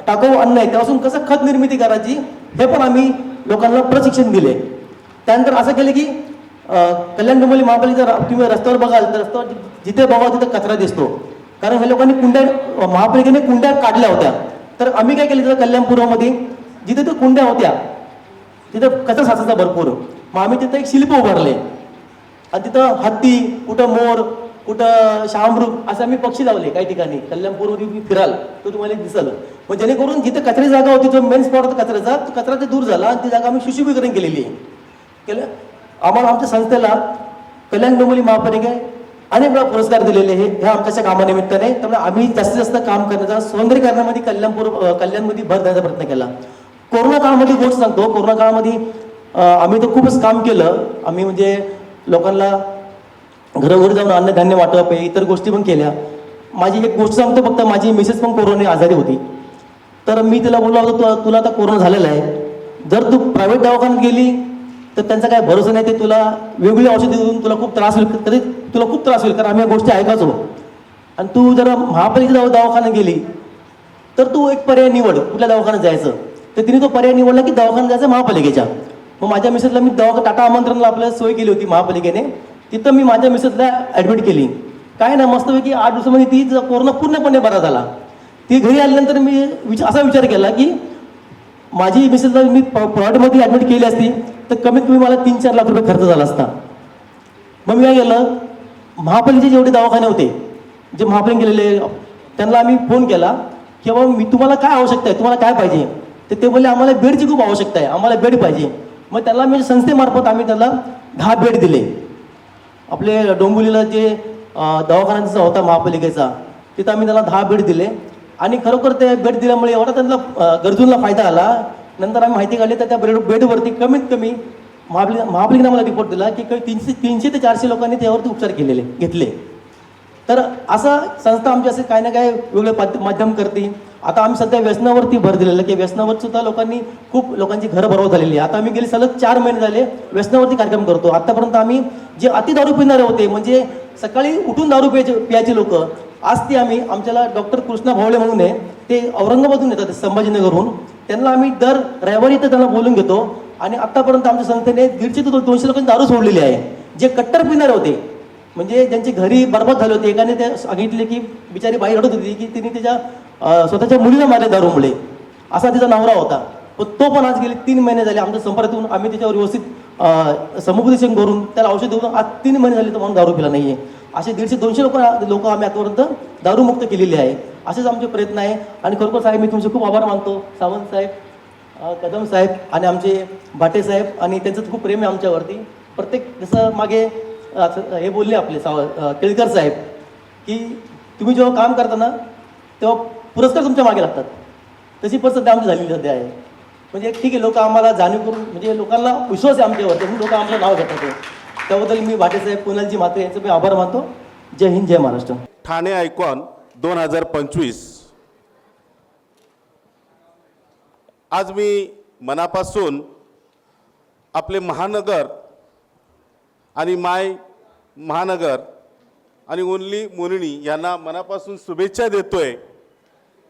टाकाऊ अन्न आहे त्यापासून कसं खत निर्मिती करायची हे पण आम्ही लोकांना प्रशिक्षण दिले. त्यानंतर असं केलं की कल्याण डोंबिवली महापालिका तुम्ही रस्त्यावर बघाल तर रस्त्यावर जिथे बघाल तिथे कचरा दिसतो, कारण हे लोकांनी कुंड्या महापालिकेने कुंड्या काढल्या होत्या. तर आम्ही काय केलं, तिथं कल्याणपूर्वमध्ये जिथे ते कुंड्या होत्या तिथं कचरा साचायचा भरपूर. मग आम्ही तिथं एक शिल्प उभारले आणि तिथं हत्ती, कुठं मोर, कुठं शाहमृग असं आम्ही पक्षी लावले. काही ठिकाणी कल्याणपूरमध्ये तुम्ही फिराल तो तुम्हाला दिसल. मग जेणेकरून जिथे कचऱ्याची जागा होती जो मेन स्पॉट होता कचऱ्याचा, तो कचरा ते दूर झाला आणि ती जागा आम्ही सुशोभीकरण केलेली आहे. केलं आम्हाला आमच्या संस्थेला कल्याण डोंबिवली महापालिकेने अनेक वेळा पुरस्कार दिलेले हे ह्या आमच्या कामानिमित्ताने. त्यामुळे आम्ही जास्तीत जास्त काम करण्याचा सौंदर्यीकरणामध्ये कल्याणमध्ये भर देण्याचा प्रयत्न केला. कोरोना काळामध्ये गोष्ट सांगतो, कोरोना काळामध्ये आम्ही तर खूपच काम केलं. आम्ही म्हणजे लोकांना घरोघरी जाऊन अन्नधान्य वाटप आहे, इतर गोष्टी पण केल्या. माझी एक गोष्ट सांगतो फक्त, माझी मिसेस पण कोरोना आजारी होती. तर मी तिला बोललो होतो तुला आता कोरोना झालेला आहे, जर तू प्रायव्हेट दवाखान्यात गेली तर त्यांचा काय भरोसा नाही, ते तुला वेगळी औषधी देऊन तुला खूप त्रास होईल, तरी तुला खूप त्रास होईल, कारण आम्ही या गोष्टी ऐकायचो. आणि तू जर महापालिकेच्या दवाखान्यात गेली तर तू एक पर्याय निवड कुठल्या दवाखान्यात जायचं. तर तिने तो पर्याय निवडला की दवाखान्यात जायचं महापालिकेच्या. मग माझ्या मिसेसला मी टाटा आमंत्रणला आपल्याला सोय केली होती महापालिकेने. तिथं मी माझ्या मिसेसला ॲडमिट केली. काय नाही, मस्तपैकी 8 दिवसामध्ये ती कोरोना पूर्णपणे बरा झाला. ती घरी आल्यानंतर मी असा विचार केला की माझी मिसेसला मी प्रायव्हेटमध्ये ॲडमिट केली असती तर कमीत कमी मला 3-4 लाख रुपये खर्च झाला असता. मग मी काय केलं, महापालिकेचे जेवढे दवाखाने होते जे महापालिकेने गेलेले त्यांना आम्ही फोन केला की बाबा मी तुम्हाला काय आवश्यकता आहे, तुम्हाला काय पाहिजे. तर ते बोलले आम्हाला बेडची खूप आवश्यकता आहे, आम्हाला बेड पाहिजे. मग त्याला मी संस्थेमार्फत आम्ही त्याला 10 बेड दिले. आपले डोंबिवलीला जे दवाखान्याचा होता महापालिकेचा तिथं आम्ही त्याला 10 बेड दिले. आणि खरोखर ते बेड दिल्यामुळे एवढा त्यांना गरजूंना फायदा आला. नंतर आम्ही माहिती काढली तर त्या बेडवरती कमीत कमी महापालिकेने आम्हाला रिपोर्ट दिला की 300 ते 400 लोकांनी त्यावरती उपचार घेतले. तर असं संस्था आमची असे काही ना काही वेगळे माध्यम करते. आता आम्ही सध्या व्यसनावरती भर दिलेलं की व्यसनावर सुद्धा खूप लोकांची घरं बरोबर झालेली आहे. आता आम्ही गेले सलग 4 महिने झाले व्यसनावरती कार्यक्रम करतो. आतापर्यंत आम्ही जे अति दारू पिणारे होते, म्हणजे सकाळी उठून दारू प्यायचे लोक, आज ती आम्ही आमच्याला डॉक्टर कृष्णा भावळे म्हणून आहे, ते औरंगाबादहून येतात संभाजीनगरहून. त्यांना आम्ही दर रविवारी इथं त्यांना बोलून घेतो. आणि आतापर्यंत आमच्या संस्थेने 150 ते 200 लोकांची दारू सोडलेली आहे, जे कट्टर पिणारे होते, म्हणजे ज्यांचे घरी बरबाद झाले होते. एकाने ते सांगितले की बिचारी बाई रडत होती की तिने तिच्या स्वतःच्या मुलीला मारले दारूमुळे, असा तिचा नवरा होता. पण तो पण आज गेले 3 महिने झाले आमच्या संपर्कातून आम्ही त्याच्यावर व्यवस्थित समुपदेशन करून त्याला औषध देऊन आज 3 महिने झाले तो म्हणून दारू पिला नाही आहे. असे 150-200 लोक आम्ही आतापर्यंत दारूमुक्त केलेले आहे. असेच आमचे प्रयत्न आहे. आणि खरोखर साहेब मी तुमचे खूप आभार मानतो, सावंत साहेब, कदम साहेब आणि आमचे भाटे साहेब, आणि त्यांचं खूप प्रेम आहे आमच्यावरती. प्रत्येक जसं मागे हे बोलले आपले केळकर साहेब की तुम्ही जेव्हा काम करताना तेव्हा पुरस्कार तुमच्या मागे लागतात, तशी पण सध्या आमची झालेली सध्या आहे. म्हणजे ठीक आहे, लोक आम्हाला जाणीव करून म्हणजे लोकांना विश्वास आहे आमच्यावरती म्हणून लोक आमचं नाव घेतात. त्याबद्दल मी भाटेसाहेब, कुणालजी म्हात्रे यांचं मी आभार मानतो. जय हिंद, जय महाराष्ट्र. ठाणे आयकॉन 2025 आज मी मनापासून आपले महानगर आणि माय महानगर आणि ओनली मोनिनी यांना मनापासून शुभेच्छा देतोय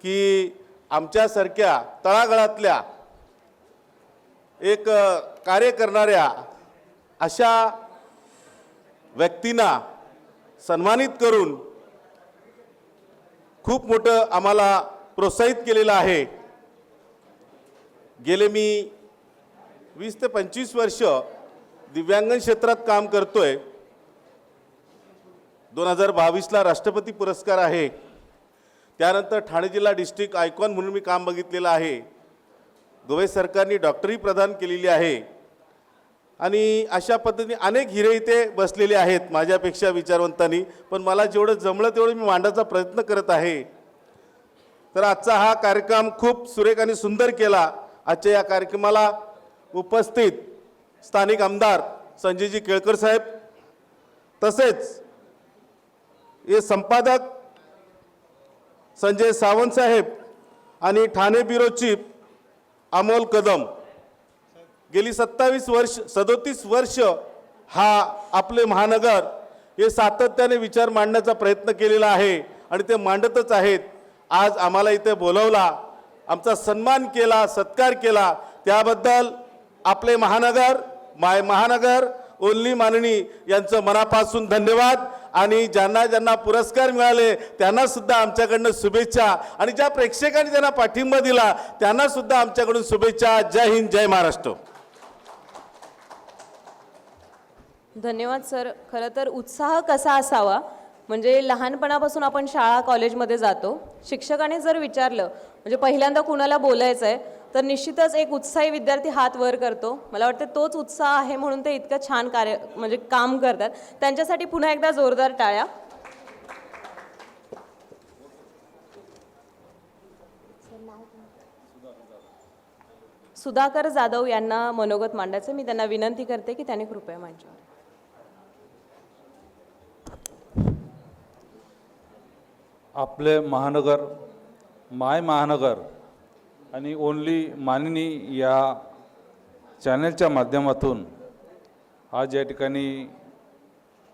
की आमच्यासारख्या तळागाळातल्या एक कार्य करणाऱ्या अशा व्यक्तींना सन्मानित करून खूप मोठं आम्हाला प्रोत्साहित केलेलं आहे. गेले मी 20 ते 25 वर्ष दिव्यांगन क्षेत्रात काम करतोय. 2022ला राष्ट्रपती पुरस्कार आहे. त्यानंतर ठाणे जिल्हा डिस्ट्रिक्ट आयकॉन म्हणून मी काम बघितलेलं आहे. गोवे सरकारने डॉक्टरी प्रदान केलेली आहे आणि अशा पद्धतीने अनेक हिरे इथे बसलेले आहेत माझ्यापेक्षा विचारवंतांनी, पण मला जेवढं जमलं तेवढं मी मांडण्याचा प्रयत्न करत आहे. तर आजचा हा कार्यक्रम खूप सुरेख आणि सुंदर केला. आजच्या या कार्यक्रमाला उपस्थित स्थानिक आमदार संजयजी केळकर साहेब, तसेच हे संपादक संजय सावंत साहेब आणि ठाणे ब्युरो चीफ अमोल कदम, गेली 37 वर्ष हा आपले महानगर हे सातत्याने विचार मांडण्याचा प्रयत्न केलेला आहे आणि ते मांडतच आहेत. आज आम्हाला इथे बोलवला, आमचा सन्मान केला, सत्कार केला, त्याबद्दल आपले महानगर ओन्ली माननी यांचं मनापासून धन्यवाद. आणि ज्यांना ज्यांना पुरस्कार मिळाले त्यांना सुद्धा आमच्याकडनं शुभेच्छा आणि ज्या प्रेक्षकांनी त्यांना पाठिंबा दिला त्यांना सुद्धा आमच्याकडून शुभेच्छा. जय हिंद, जय महाराष्ट्र. धन्यवाद सर. खरं तर उत्साह कसा असावा, म्हणजे लहानपणापासून आपण शाळा कॉलेजमध्ये जातो, शिक्षकाने जर विचारलं म्हणजे पहिल्यांदा कुणाला बोलायचं आहे तर निश्चितच एक उत्साही विद्यार्थी हात वर करतो. मला वाटतं तोच उत्साह आहे म्हणून ते इतकं छान म्हणजे काम करतात. त्यांच्यासाठी पुन्हा एकदा जोरदार टाळ्या. सुधाकर जाधव यांना मनोगत मांडायचं. मी त्यांना विनंती करते की त्यांनी कृपया मांडावं. आपले महानगर, माय महानगर आणि ओन्ली माननी या चॅनलच्या माध्यमातून आज या ठिकाणी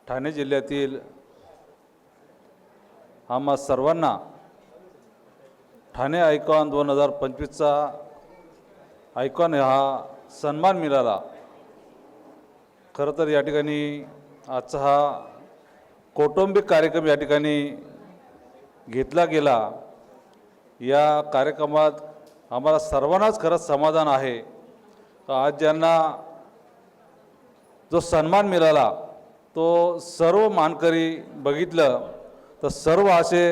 ठाणे जिल्ह्यातील आम्हा सर्वांना ठाणे आयकॉन 2025चा आयकॉन हा सन्मान मिळाला. खरं तर या ठिकाणी आजचा हा कौटुंबिक कार्यक्रम या ठिकाणी घेतला गेला. या कार्यक्रमात आम्हाला सर्वांनाच खरंच समाधान आहे. आज ज्यांना जो सन्मान मिळाला तो सर्व मानकरी बघितलं तर सर्व असे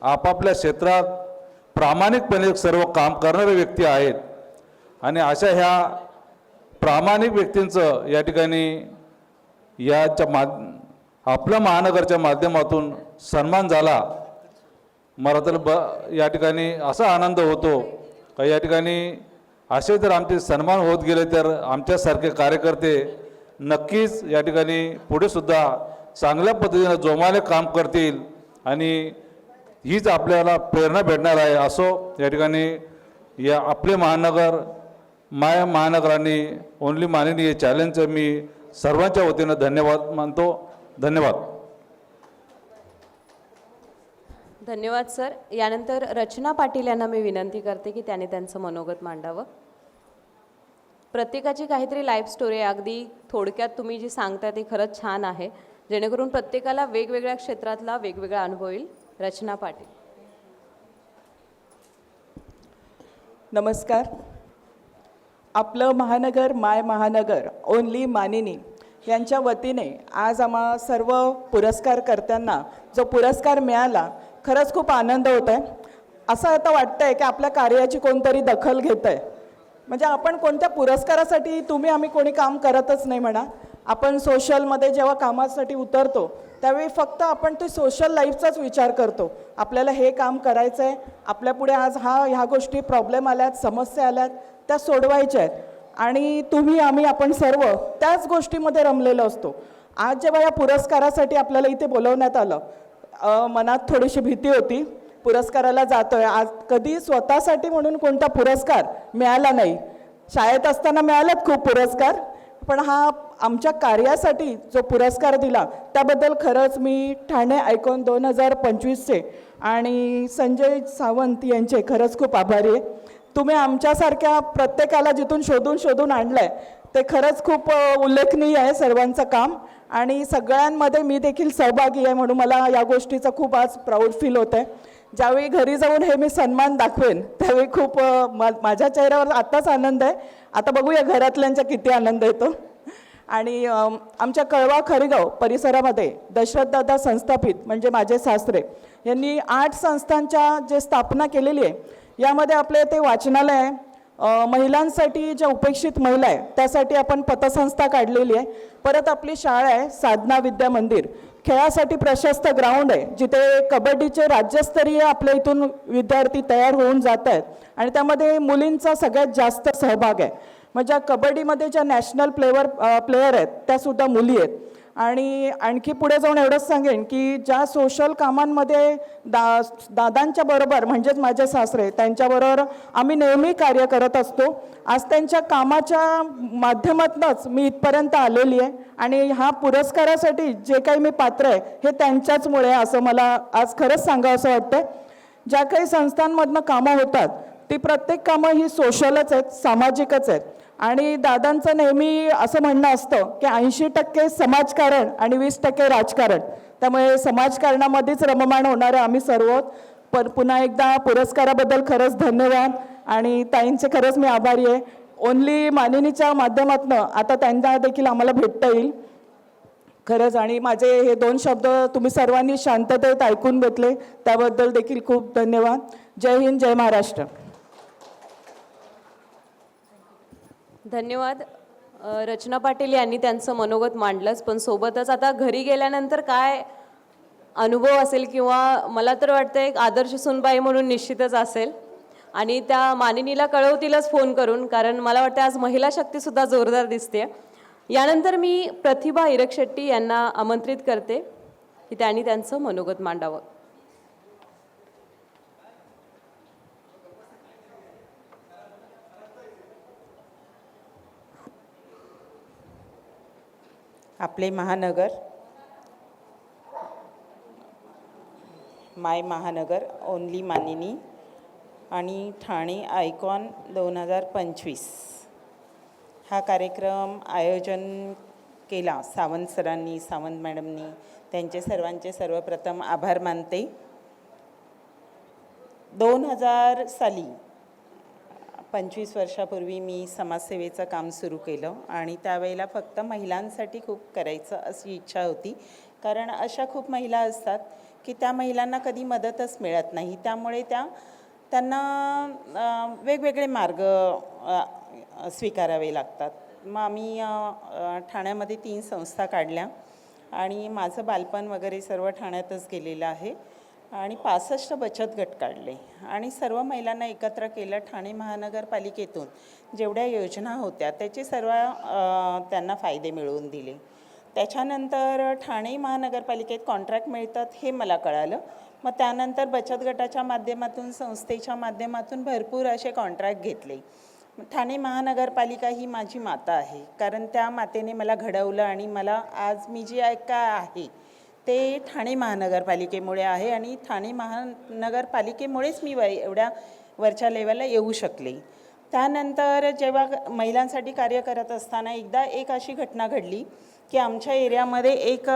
आपापल्या क्षेत्रात प्रामाणिकपणे सर्व काम करणारे व्यक्ती आहेत आणि अशा ह्या प्रामाणिक व्यक्तींचं या ठिकाणी आपल्या महानगरच्या माध्यमातून सन्मान झाला. मला तर या ठिकाणी असा आनंद होतो का या ठिकाणी असे जर आमचे सन्मान होत गेले तर आमच्यासारखे कार्यकर्ते नक्कीच या ठिकाणी पुढे सुद्धा चांगल्या पद्धतीने जोमाने काम करतील आणि हीच आपल्याला प्रेरणा भेटणार आहे. असो या ठिकाणी या आपले महानगर, माय महानगरांनी ओन्ली माननी हे चॅलेंजचं मी सर्वांच्या वतीनं धन्यवाद मानतो. धन्यवाद. धन्यवाद सर. यानंतर रचना पाटील यांना मी विनंती करते की त्याने त्यांचं मनोगत मांडावं. प्रत्येकाची काहीतरी लाईफ स्टोरी आहे. अगदी थोडक्यात तुम्ही जी सांगताय ते खरंच छान आहे, जेणेकरून प्रत्येकाला वेगवेगळ्या क्षेत्रातला वेगवेगळा अनुभव येईल. रचना पाटील. नमस्कार. आपलं महानगर, माय महानगर, ओन्ली मानिनी यांच्या वतीने आज आम्हा सर्व पुरस्कारकर्त्यांना जो पुरस्कार मिळाला खरंच खूप आनंद होत आहे. असं आता वाटतं आहे की आपल्या कार्याची कोणतरी दखल घेतं आहे. म्हणजे आपण कोणत्या पुरस्कारासाठी आम्ही कोणी काम करतच नाही म्हणा. आपण सोशलमध्ये जेव्हा कामासाठी उतरतो त्यावेळी फक्त आपण ते सोशल लाईफचाच विचार करतो. आपल्याला हे काम करायचं आहे, आपल्यापुढे आज ह्या गोष्टी प्रॉब्लेम आल्यात, समस्या आल्यात, त्या सोडवायच्या आहेत आणि आपण सर्व त्याच गोष्टीमध्ये रमलेलो असतो. आज जेव्हा या पुरस्कारासाठी आपल्याला इथे बोलवण्यात आलं, मनात थोडीशी भीती होती. पुरस्काराला जातोय, आज कधी स्वतःसाठी म्हणून कोणता पुरस्कार मिळाला नाही. शाळेत असताना मिळालेत खूप पुरस्कार, पण हा आमच्या कार्यासाठी जो पुरस्कार दिला त्याबद्दल खरंच मी ठाणे आयकॉन 2025चे आणि संजय सावंत यांचे खरंच खूप आभारी आहे. तुम्ही आमच्यासारख्या प्रत्येकाला जिथून शोधून आणलं आहे ते खरंच खूप उल्लेखनीय आहे सर्वांचं काम आणि सगळ्यांमध्ये मी देखील सहभागी आहे म्हणून मला या गोष्टीचा खूप आज प्राऊड फील होतं आहे. ज्यावेळी घरी जाऊन हे मी सन्मान दाखवेन त्यावेळी खूप माझ्या चेहऱ्यावर आत्ताच आनंद आहे. आता बघूया घरातल्यांचा किती आनंद येतो. आणि आमच्या कळवा खरेगाव परिसरामध्ये दशरथदादा संस्थापित म्हणजे माझे सासरे यांनी 8 संस्थांच्या जे स्थापना केलेली आहे यामध्ये आपले ते वाचनालय आहे, महिलांसाठी ज्या उपेक्षित महिला आहे त्यासाठी आपण पतसंस्था काढलेली आहे, परत आपली शाळा आहे साधना विद्या मंदिर, खेळासाठी प्रशस्त ग्राउंड आहे जिथे कबड्डीचे राज्यस्तरीय आपल्या इथून विद्यार्थी तयार होऊन जात आहेत आणि त्यामध्ये मुलींचा सगळ्यात जास्त सहभाग आहे. म्हणजे कबड्डीमध्ये ज्या नॅशनल प्लेयर आहेत त्यासुद्धा मुली आहेत. आणि आणखी पुढे जाऊन एवढंच सांगेन की ज्या सोशल कामांमध्ये दादांच्या बरोबर म्हणजेच माझे सासरे त्यांच्याबरोबर आम्ही नेहमी कार्य करत असतो. आज त्यांच्या कामाच्या माध्यमातूनच मी इथपर्यंत आलेली आहे आणि ह्या पुरस्कारासाठी जे काही मी पात्र आहे हे त्यांच्याचमुळे असं मला आज खरंच सांगावं असं वाटतं. ज्या काही संस्थांमधनं कामं होतात ती प्रत्येक कामं ही सोशलच आहेत, सामाजिकच आहेत. आणि दादांचं नेहमी असं म्हणणं असतं की 80% समाजकारण आणि 20% राजकारण. त्यामुळे समाजकारणामध्येच रममाण होणारे आम्ही सर्व. पुन्हा एकदा पुरस्काराबद्दल खरंच धन्यवाद आणि ताईंचे खरंच मी आभारी आहे. ओनली मानिनीच्या माध्यमातून आता त्यांना देखील आम्हाला भेटता येईल खरंच. आणि माझे हे 2 शब्द तुम्ही सर्वांनी शांततेत ऐकून घेतले त्याबद्दल देखील खूप धन्यवाद. जय हिंद, जय महाराष्ट्र. धन्यवाद. रचना पाटील यांनी त्यांचं मनोगत मांडलंच, पण सोबतच आता घरी गेल्यानंतर काय अनुभव असेल किंवा मला तर वाटतं एक आदर्श सुनबाई म्हणून निश्चितच असेल आणि त्या मानिनीला कळवतीलच फोन करून, कारण मला वाटतं आज महिला शक्तीसुद्धा जोरदार दिसते. यानंतर मी प्रतिभा इरकशेट्टी यांना आमंत्रित करते की त्यांनी त्यांचं मनोगत मांडावं. आपले महानगर माय महानगर ओनली मानिनी आणि ठाणे आयकॉन 2025 हा कार्यक्रम आयोजन केला सावंत सरांनी, सावंत मॅडमनी. त्यांचे सर्वांचे सर्वप्रथम आभार मानते. 2000 साली 25 वर्षापूर्वी मी समाजसेवेचं काम सुरू केलं आणि त्यावेळेला फक्त महिलांसाठी खूप करायचं अशी इच्छा होती. कारण अशा खूप महिला असतात की त्या महिलांना कधी मदतच मिळत नाही. त्यामुळे त्यांना वेगवेगळे मार्ग स्वीकारावे लागतात. मग आम्ही ठाण्यामध्ये 3 संस्था काढल्या आणि माझं बालपण वगैरे सर्व ठाण्यातच गेलेलं आहे आणि 65 बचत गट काढले आणि सर्व महिलांना एकत्र केलं. ठाणे महानगरपालिकेतून जेवढ्या योजना होत्या त्याचे सर्व त्यांना फायदे मिळवून दिले. त्याच्यानंतर ठाणे महानगरपालिकेत कॉन्ट्रॅक्ट मिळतात हे मला कळालं. मग त्यानंतर बचत गटाच्या माध्यमातून, संस्थेच्या माध्यमातून भरपूर असे कॉन्ट्रॅक्ट घेतले. ठाणे महानगरपालिका ही माझी माता आहे, कारण त्या मातेने मला घडवलं आणि मला आज मी जे काय आहे ते ठाणे महानगरपालिकेमुळे आहे आणि ठाणे महानगरपालिकेमुळेच मी एवढ्या वरच्या लेवलला येऊ शकले. त्यानंतर जेव्हा महिलांसाठी कार्य करत असताना एकदा एक अशी घटना घडली की आमच्या एरियामध्ये एक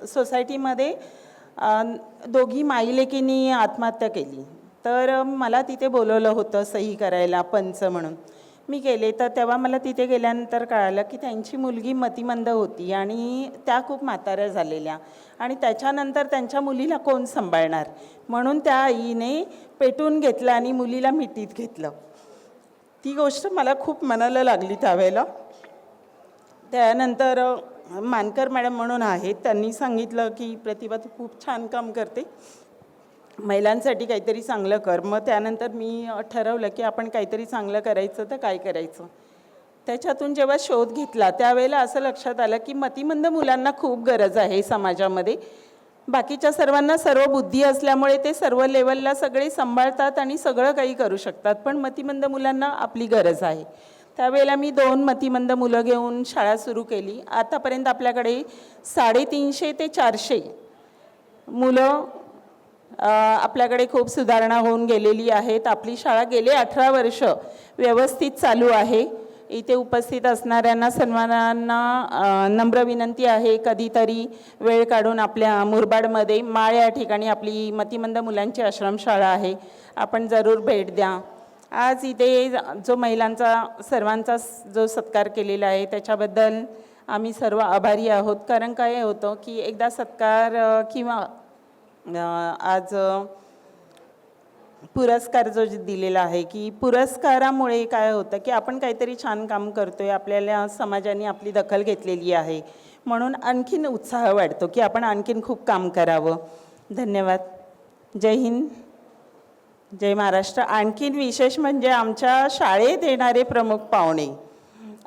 सोसायटीमध्ये 2 माईलेकींनी आत्महत्या केली. तर मला तिथे बोलवलं होतं सही करायला, पंच म्हणून. मी गेले तर तेव्हा मला तिथे गेल्यानंतर कळालं की त्यांची मुलगी मतिमंद होती आणि त्या खूप म्हाताऱ्या झालेल्या आणि त्याच्यानंतर त्यांच्या मुलीला कोण सांभाळणार म्हणून त्या आईने पेटून घेतलं आणि मुलीला मिठीत घेतलं. ती गोष्ट मला खूप मनाला लागली त्यावेळेला. त्यानंतर मानकर मॅडम म्हणून आहेत, त्यांनी सांगितलं की प्रतिभा तू खूप छान काम करते, महिलांसाठी काहीतरी चांगलं कर. मग त्यानंतर मी ठरवलं की आपण काहीतरी चांगलं करायचं तर काय करायचं. त्याच्यातून जेव्हा शोध घेतला त्यावेळेला असं लक्षात आलं की मतिमंद मुलांना खूप गरज आहे समाजामध्ये. बाकीच्या सर्वांना सर्व बुद्धी असल्यामुळे ते सर्व लेवलला सगळे सांभाळतात आणि सगळं काही करू शकतात, पण मतिमंद मुलांना आपली गरज आहे. त्यावेळेला मी 2 मतिमंद मुलं घेऊन शाळा सुरू केली. आतापर्यंत आपल्याकडे 350 ते 400 मुलं आपल्याकडे खूप सुधारणा होऊन गेलेली आहेत. आपली शाळा गेले 18 वर्ष व्यवस्थित चालू आहे. इथे उपस्थित असणाऱ्यांना सर्वांना नम्र विनंती आहे, कधीतरी वेळ काढून आपल्या मुरबाडमध्ये माळ या ठिकाणी आपली मतिमंद मुलांची आश्रमशाळा आहे, आपण जरूर भेट द्या. आज इथे जो महिलांचा सर्वांचा जो सत्कार केलेला आहे त्याच्याबद्दल आम्ही सर्व आभारी आहोत. कारण काय होतं की एकदा सत्कार किंवा आज पुरस्कार जो दिलेला आहे की पुरस्कारामुळे काय होतं की आपण काहीतरी छान काम करतोय, आपल्याला समाजाने आपली दखल घेतलेली आहे म्हणून आणखीन उत्साह वाटतो की आपण आणखीन खूप काम करावं. धन्यवाद. जय हिंद, जय महाराष्ट्र. आणखीन विशेष म्हणजे आमच्या शाळेत येणारे प्रमुख पाहुणे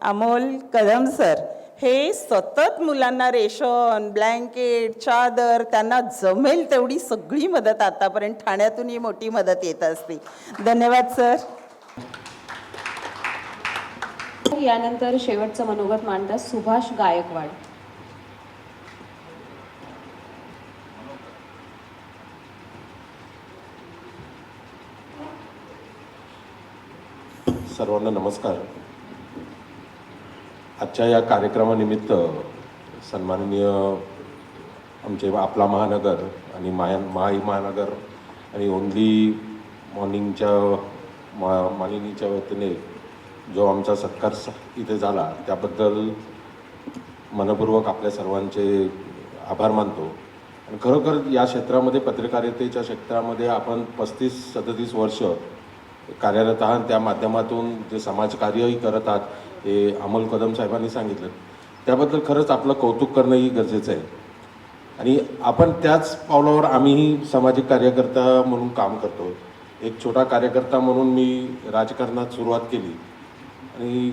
अमोल कदम सर हे सतत मुलांना रेशन, ब्लँकेट, चादर त्यांना जमेल तेवढी सगळी मदत आतापर्यंत ठाण्यातून ही मोठी मदत येत असते. धन्यवाद सर. यानंतर शेवटचं मनोगत मांडतात सुभाष गायकवाड. सर्वांना नमस्कार. आजच्या या कार्यक्रमानिमित्त सन्माननीय आमचे आपला महानगर आणि महानगर आणि ओनली मॉर्निंगच्या मानिनीच्या वतीने जो आमचा सत्कार इथे झाला त्याबद्दल मनपूर्वक आपल्या सर्वांचे आभार मानतो. आणि खरोखर या क्षेत्रामध्ये पत्रकारितेच्या क्षेत्रामध्ये आपण 35-37 वर्ष कार्यरत आहात. त्या माध्यमातून जे समाजकार्यही करत आहात हे अमोल कदम साहेबांनी सांगितलं त्याबद्दल खरंच आपलं कौतुक करणंही गरजेचं आहे. आणि आपण त्याच पावलावर आम्हीही सामाजिक कार्यकर्ता म्हणून काम करतो. एक छोटा कार्यकर्ता म्हणून मी राजकारणात सुरुवात केली आणि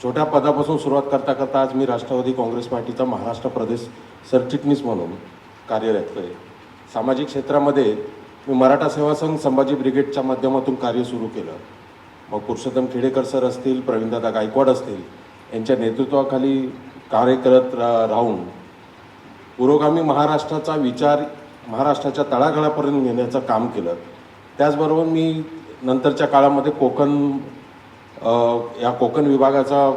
छोट्या पदापासून सुरुवात करता करता आज मी राष्ट्रवादी काँग्रेस पार्टीचा महाराष्ट्र प्रदेश सरचिटणीस म्हणून कार्यरत आहे. सामाजिक क्षेत्रामध्ये मी मराठा सेवा संघ संभाजी ब्रिगेडच्या माध्यमातून कार्य सुरू केलं. मग पुरुषोत्तम खेडेकर सर असतील, प्रवीणदादा गायकवाड असतील यांच्या नेतृत्वाखाली कार्य करत राहून पुरोगामी महाराष्ट्राचा विचार महाराष्ट्राच्या तळागाळापर्यंत नेण्याचं काम केलं. त्याचबरोबर मी नंतरच्या काळामध्ये कोकण विभागाचा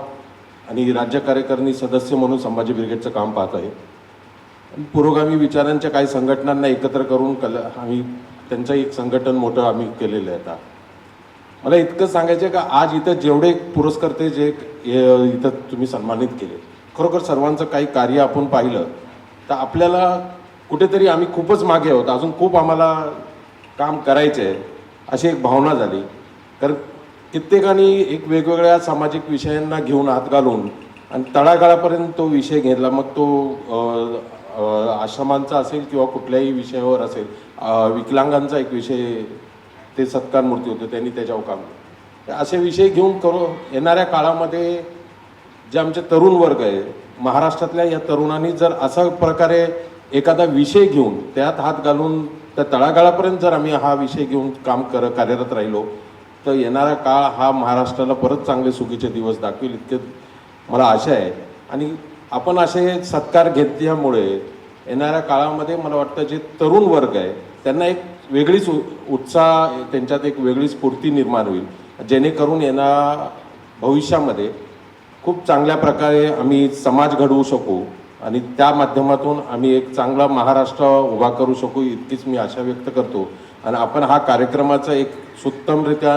आणि राज्य कार्यकारिणी सदस्य म्हणून संभाजी ब्रिगेडचं काम पाहत आहे. पुरोगामी विचारांच्या काही संघटनांना एकत्र करून आम्ही त्यांचं एक संघटन मोठं आम्ही केलेलं आहे. आता मला इतकं सांगायचं आहे का आज इथं जेवढे पुरस्कर्ते जे इथं तुम्ही सन्मानित केले खरोखर सर्वांचं काही कार्य आपण पाहिलं तर आपल्याला कुठेतरी आम्ही खूपच मागे आहोत, अजून खूप आम्हाला काम करायचं आहे अशी एक भावना झाली. कारण कित्येकानी एक वेगवेगळ्या सामाजिक विषयांना घेऊन हात घालून आणि तळागाळापर्यंत तो विषय घेतला. मग तो आश्रमांचा असेल किंवा कुठल्याही विषयावर असेल. विकलांगांचा एक विषय ते सत्कार मूर्ती होते त्यांनी त्याच्यावर काम केलं. असे विषय घेऊन येणाऱ्या काळामध्ये जे आमचे तरुण वर्ग आहे महाराष्ट्रातल्या या तरुणांनी जर अशा प्रकारे एखादा विषय घेऊन त्यात हात घालून त्या तळागाळापर्यंत जर आम्ही हा विषय घेऊन काम कार्यरत राहिलो तर येणारा काळ हा महाराष्ट्राला परत चांगले सुखीचे दिवस दाखवेल इतके मला आशा आहे. आणि आपण असे सत्कार घेतल्यामुळे येणाऱ्या काळामध्ये मला वाटतं जे तरुण वर्ग आहे त्यांना एक वेगळीच उत्साह, त्यांच्यात एक वेगळी स्फूर्ती निर्माण होईल जेणेकरून भविष्यामध्ये खूप चांगल्या प्रकारे आम्ही समाज घडवू शकू आणि त्या माध्यमातून आम्ही एक चांगला महाराष्ट्र उभा करू शकू इतकीच मी आशा व्यक्त करतो. आणि आपण हा कार्यक्रमाचं एक सुत्तमरित्या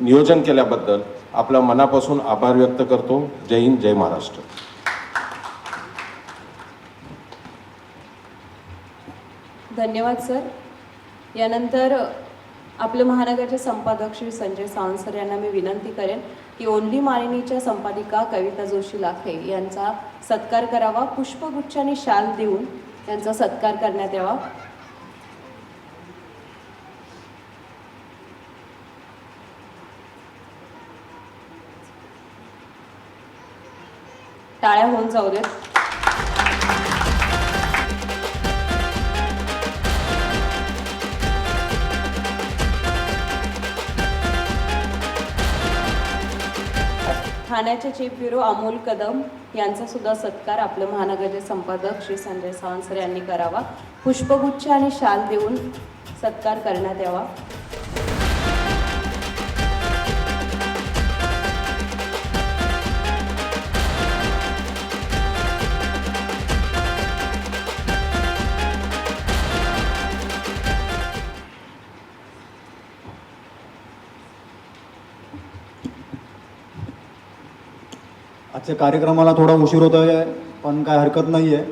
नियोजन केल्याबद्दल आपल्या मनापासून आभार व्यक्त करतो. जय हिंद, जय महाराष्ट्र. धन्यवाद सर. यानंतर आपले महानगरचे संपादक श्री संजय सावंत सर यांना मी विनंती करेन की ओनली मानिनीच्या संपादिका कविता जोशी लाखे यांचा सत्कार करावा. पुष्पगुच्छ आणि शाल देऊन त्यांचा सत्कार करण्यात यावा. टाळ्या होऊन जाऊ देत. ठाण्याचे चीफ ब्युरो अमोल कदम यांचा सुद्धा सत्कार आपले महानगरचे संपादक श्री संजय सावंत सर यांनी करावा. पुष्पगुच्छ आणि शाल देऊन सत्कार करण्यात यावा. आजच्या कार्यक्रमाला थोडा उशीर होतो आहे, पण काय हरकत नाही आहे.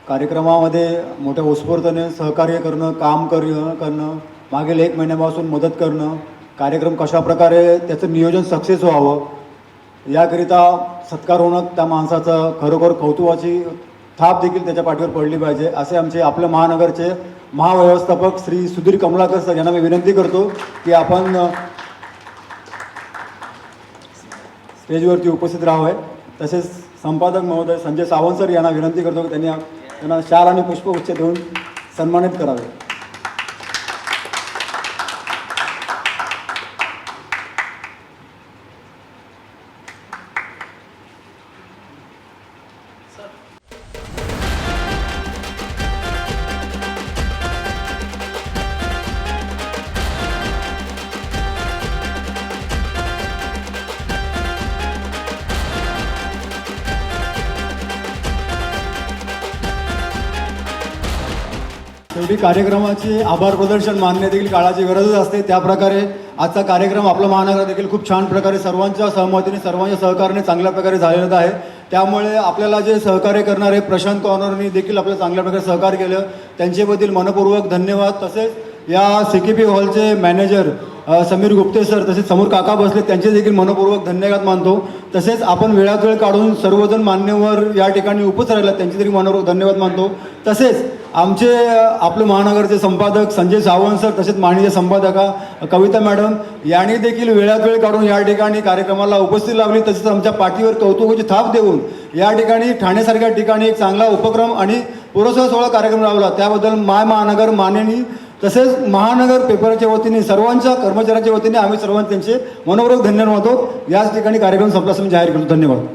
कार्यक्रमामध्ये मोठ्या उत्स्फूर्तने सहकार्य करणं, काम करणं, मागील 1 महिन्यापासून मदत करणं, कार्यक्रम कशाप्रकारे त्याचं नियोजन सक्सेस व्हावं याकरिता सत्कार होणं, त्या माणसाचं खरोखर कौतुकाची थाप देखील त्याच्या पाठीवर पडली पाहिजे. असे आमचे आपल्या महानगरचे महाव्यवस्थापक श्री सुधीर कमलाकर सर यांना मी विनंती करतो की आपण स्टेजवरती उपस्थित राहावे. तसेच संपादक महोदय संजय सावंत सर यांना विनंती करतो की त्यांना शाल आणि पुष्पगुच्छ देऊन सन्मानित करावे. शेवटी कार्यक्रमाचे आभार प्रदर्शन मानणे देखील काळाची गरजच असते. त्याप्रकारे आजचा कार्यक्रम आपला महानगर देखील खूप छान प्रकारे सर्वांच्या सहमतीने, सर्वांच्या सहकार्याने चांगल्या प्रकारे झालेला आहे. त्यामुळे आपल्याला जे सहकार्य करणारे प्रशांत कॉर्नरनी देखील आपल्याला चांगल्या प्रकारे सहकार्य केलं, त्यांच्याबद्दल मनपूर्वक धन्यवाद. तसेच या CKP हॉलचे मॅनेजर समीर गुप्ते सर, तसेच समोर काका बसले, त्यांचे देखील मनपूर्वक धन्यवाद मानतो. तसेच आपण वेळात वेळ काढून सर्वजण मान्यवर या ठिकाणी उपस्थित राहिला, त्यांचे देखील मनपूर्वक धन्यवाद मानतो. तसेच आमचे आपले महानगरचे संपादक संजय सावंत सर, तसेच माननीय संपादका कविता मॅडम यांनी देखील वेळात वेळ काढून या ठिकाणी कार्यक्रमाला उपस्थिती लावली. तसेच आमच्या पाठीवर कौतुकाची थाप देऊन या ठिकाणी ठाणेसारख्या ठिकाणी एक चांगला उपक्रम आणि पुरस्कार सोहळा कार्यक्रम राबवला. त्याबद्दल महानगर माननीय तसेच महानगर पेपरच्या वतीने सर्वांच्या कर्मचाऱ्यांच्या वतीने आम्ही सर्वांचे त्यांचे मनपूर्वक धन्यवाद मानतो. याच ठिकाणी कार्यक्रम संपला असं मी जाहीर करतो. धन्यवाद.